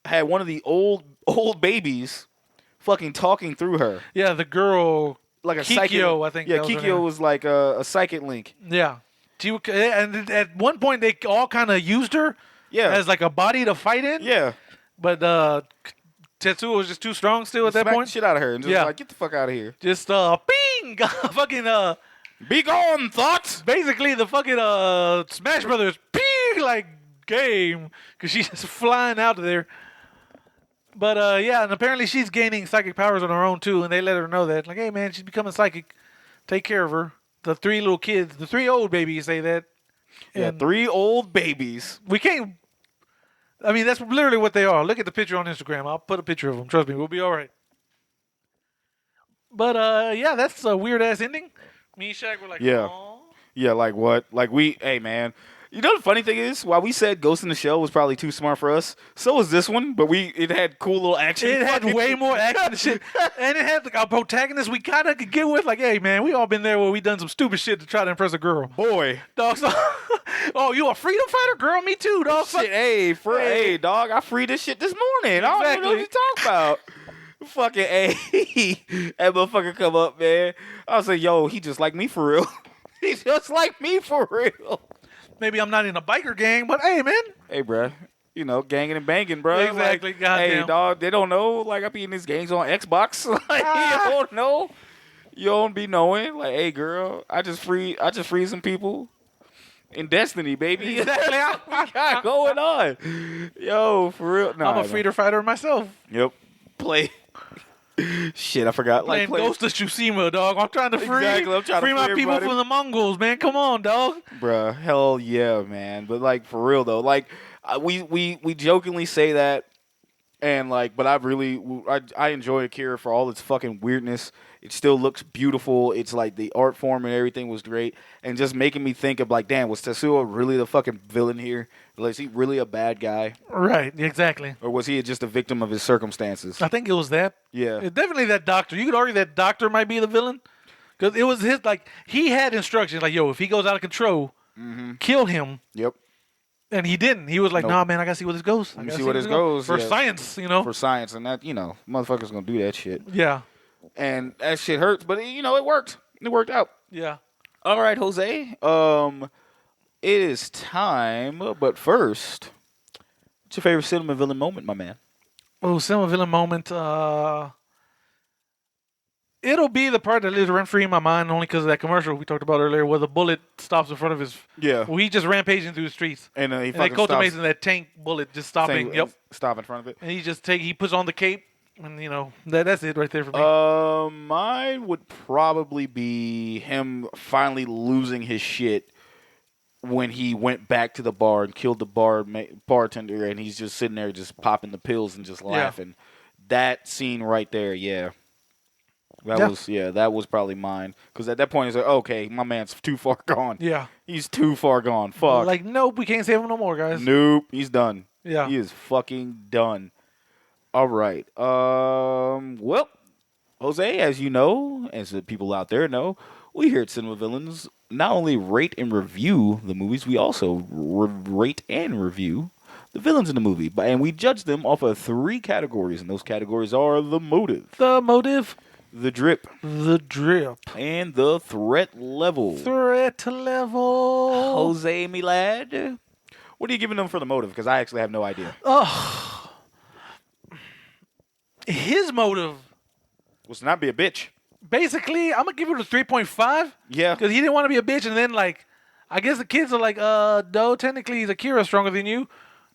had one of the old babies fucking talking through her.
Yeah, the girl,
like a
Kikyo,
psychic.
I think.
Yeah, Kikyo was like a psychic link.
Yeah. And at one point they all kind of used her.
Yeah.
As like a body to fight in.
Yeah.
But Tetsuo was just too strong still at that
Smack
point.
the shit out of her and just like, get the fuck out of here.
Just bing, fucking
Be gone, thoughts.
basically the fucking Smash Brothers ping like game because she's just flying out of there. But yeah, and apparently she's gaining psychic powers on her own too, and they let her know that like, hey man, she's becoming psychic. Take care of her. The 3 little kids, the 3 old babies say that.
Yeah,
And
3 old babies.
we can't. I mean, that's literally what they are. Look at the picture on Instagram. I'll put a picture of them. Trust me, we'll be all right. But yeah, that's a weird ass ending. Me and Shaq were like,
Yeah.
Aw.
Yeah, like what? Like hey man. You know the funny thing is, while we said Ghost in the Shell was probably too smart for us, so was this one, but it had cool little action.
It had way more action and shit. And it had like, our protagonist we kind of could get with. Like, hey, man, we all been there where we done some stupid shit to try to impress a girl.
Boy.
Dog, so, oh, you a freedom fighter? Girl, me too, dog.
Shit, hey, dog, I freed this shit this morning. I don't even know what you talking about. Fucking that motherfucker come up, man. I was like, yo, he just like me for real. He just like me for real.
Maybe I'm not in a biker gang, but hey, man.
Hey, bruh. You know, ganging and banging, bruh.
Exactly,
Like,
goddamn.
hey, dog, they don't know. Like, I be in these gangs on Xbox. Like, you don't know. You don't be knowing. Like, hey, girl, I just free some people in Destiny, baby.
Exactly.
What we got going on? Yo, for real. Nah,
I'm a freedom fighter myself.
Yep. Play. Shit, I forgot.
Playing Ghost of Tsushima, dog. I'm trying to free,
Exactly, I'm trying to
free my
free
people
everybody.
from the Mongols, man. Come on, dog.
Bruh, hell yeah, man. But like for real though, like we jokingly say that, and like, but I enjoy Akira for all its fucking weirdness. It still looks beautiful. It's like the art form and everything was great, and just making me think of like, damn, was Tetsuo really the fucking villain here? Like, is he really a bad guy,
Right, exactly.
or was he just a victim of his circumstances?
I think it was that.
Yeah.
It's definitely that doctor. You could argue that doctor might be the villain. Because it was his, like, he had instructions, like, yo, if he goes out of control, kill him.
Yep.
And he didn't. He was like,
Nope.
nah, man, I got to see where this goes.
Let me see where this goes.
For
Yeah.
science, you know?
For science, and that, motherfuckers gonna do that shit.
Yeah.
And that shit hurts, but it worked. It worked out.
Yeah.
All right, Jose. It is time, but first, what's your favorite cinema villain moment, my man?
Oh, cinema villain moment. It'll be the part that lives rent-free in my mind only because of that commercial we talked about earlier where the bullet stops in front of his...
Yeah.
Well, he just rampaging through the streets.
And he
And
fucking
that Costa Mason, that tank bullet just stopping. Yep.
Stop in front of it.
And he puts on the cape, and that's it right there for me.
Mine would probably be him finally losing his shit when he went back to the bar and killed the bartender, and he's just sitting there just popping the pills and just laughing. That scene right there, yeah. That was probably mine. Because at that point, it's like, okay, my man's too far gone.
Yeah.
He's too far gone. Fuck.
Like, nope, we can't save him no more, guys.
Nope, he's done.
Yeah.
He is fucking done. All right. Well, Jose, as you know, as the people out there know, we here at Cinema Villains not only rate and review the movies, we also rate and review the villains in the movie. And we judge them off of 3 categories, and those categories are the motive,
The motive,
the drip,
the drip,
and the threat level.
threat level.
Jose, me lad, what are you giving them for the motive? Because I actually have no idea.
His motive,
Was to not be a bitch.
basically, I'm going to give it a 3.5.
Yeah.
Because he didn't want to be a bitch, and then, like, I guess the kids are like, no, technically, is Akira stronger than you?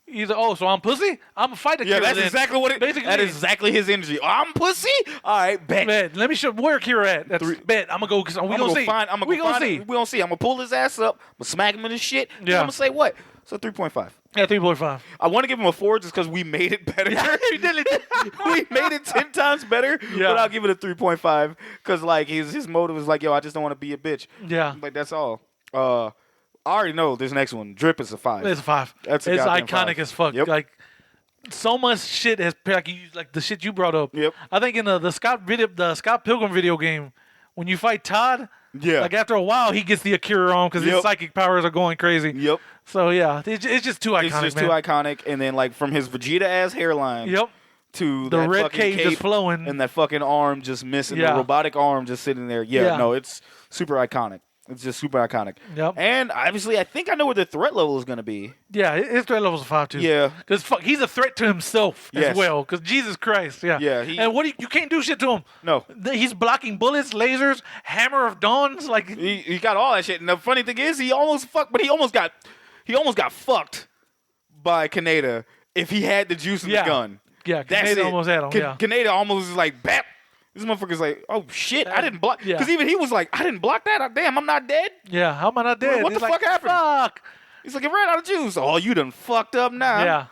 Either, so I'm pussy? I'm going to fight Akira.
Yeah, that's
then.
exactly what it.
Basically,
That is exactly his energy. Oh, I'm pussy. All right, bet.
Man, let me show where Akira at. That's bet. I'm gonna go. We gonna see.
We gonna see. We gonna see. I'm gonna pull his ass up. I'm gonna smack him in his shit.
Yeah.
I'm gonna say what? So 3.5.
Yeah, 3.5.
I want to give him a 4 just because we made it better.
We did it.
We made it 10 times better.
Yeah.
But I'll give it a 3.5 because like his motive is like, yo, I just don't want to be a bitch.
Yeah.
Like that's all. I already know this next one. Drip is a 5.
It's a 5.
That's a
it's
goddamn
iconic
5.
as fuck.
Yep.
Like so much shit has like the shit you brought up.
Yep.
I think in the Scott Pilgrim video game, when you fight Todd,
Yeah.
like after a while he gets the Akira on because his
Yep.
psychic powers are going crazy.
Yep.
So yeah, it's just too iconic.
It's just
man.
too iconic. And then like from his Vegeta ass hairline.
Yep.
To
The
that
red
fucking
cape just flowing.
and that fucking arm just missing,
Yeah.
the robotic arm just sitting there. Yeah,
Yeah.
no, it's super iconic. It's just super iconic.
Yep.
And obviously, I think I know where the threat level is going to be.
Yeah, his threat level's a 5 too.
Yeah.
Because he's a threat to himself
Yes.
as well. Because Jesus Christ, yeah.
Yeah,
and you can't do shit to him.
No.
He's blocking bullets, lasers, hammer of dawns. Like
He got all that shit. And the funny thing is, he almost got fucked by Kaneda if he had the juice in the gun.
Yeah,
That's
Kaneda
it.
almost had him. Yeah.
Kaneda almost is like, bap. This motherfucker's like, oh shit, I didn't block.
Yeah.
Because even he was like, I didn't block that. Damn, I'm not dead.
Yeah, how am I not dead?
What
He's
the fuck happened?
Fuck.
He's like, it ran out of juice. Oh, you done fucked up now.
Yeah.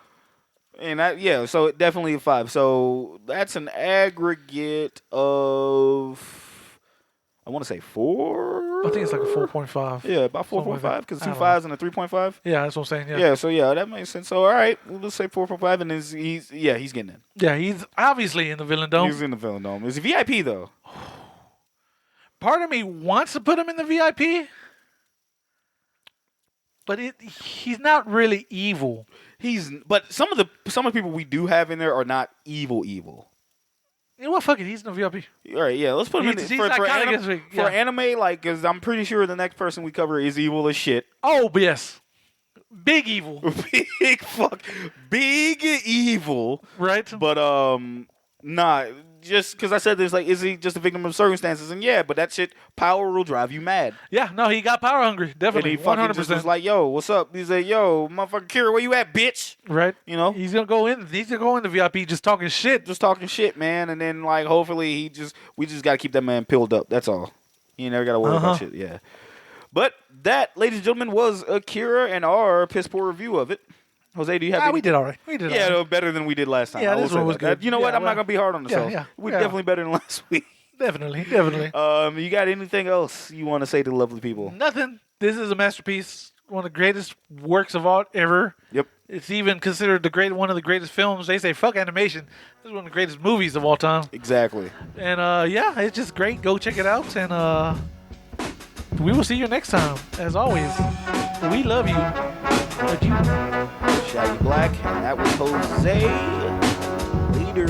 And so it definitely a 5. So that's an aggregate of, I want to say 4.
I think it's like a 4.5.
Yeah, about 4.5 because 2 5s and a 3.5.
Yeah, that's what I'm saying. Yeah.
Yeah, so that makes sense. So all right, we'll say 4.5, and he's getting in.
Yeah, he's obviously in the Villain Dome.
He's in the Villain Dome. Is he VIP though?
Part of me wants to put him in the VIP, but he's not really evil.
But some of the people we do have in there are not evil.
You know what? Fuck it. He's in the VIP.
All right, yeah. Let's put him in
He's
for
iconic
anime.
this week,
For anime, like, because I'm pretty sure the next person we cover is evil as shit.
Oh, yes. Big evil.
Big evil.
Right?
But nah. Just because I said this, like, is he just a victim of circumstances? And yeah, but that shit, power will drive you mad.
Yeah, no, he got power hungry. Definitely.
And he fucking
100%.
just was like, yo, what's up? He's like, yo, motherfucker Akira, where you at, bitch?
Right.
You know?
He's going to go in. He's going to go in the VIP just talking shit.
Just talking shit, man. And then, like, hopefully we just got to keep that man pilled up. That's all. You never got to worry about shit. Yeah. But that, ladies and gentlemen, was Akira and our piss poor review of it. Jose, do you have any?
We did all right.
Yeah, better than we did last time.
Yeah, this one was good.
You know what? I'm not going to be hard on ourselves.
Yeah.
We're definitely better than last week.
Definitely.
You got anything else you want to say to the lovely people?
Nothing. This is a masterpiece. One of the greatest works of art ever.
Yep.
It's even considered one of the greatest films. They say, fuck animation. This is one of the greatest movies of all time.
Exactly.
And, it's just great. Go check it out. And we will see you next time. As always, we love you. But you...
Shaggy Black, and that was Jose. Later.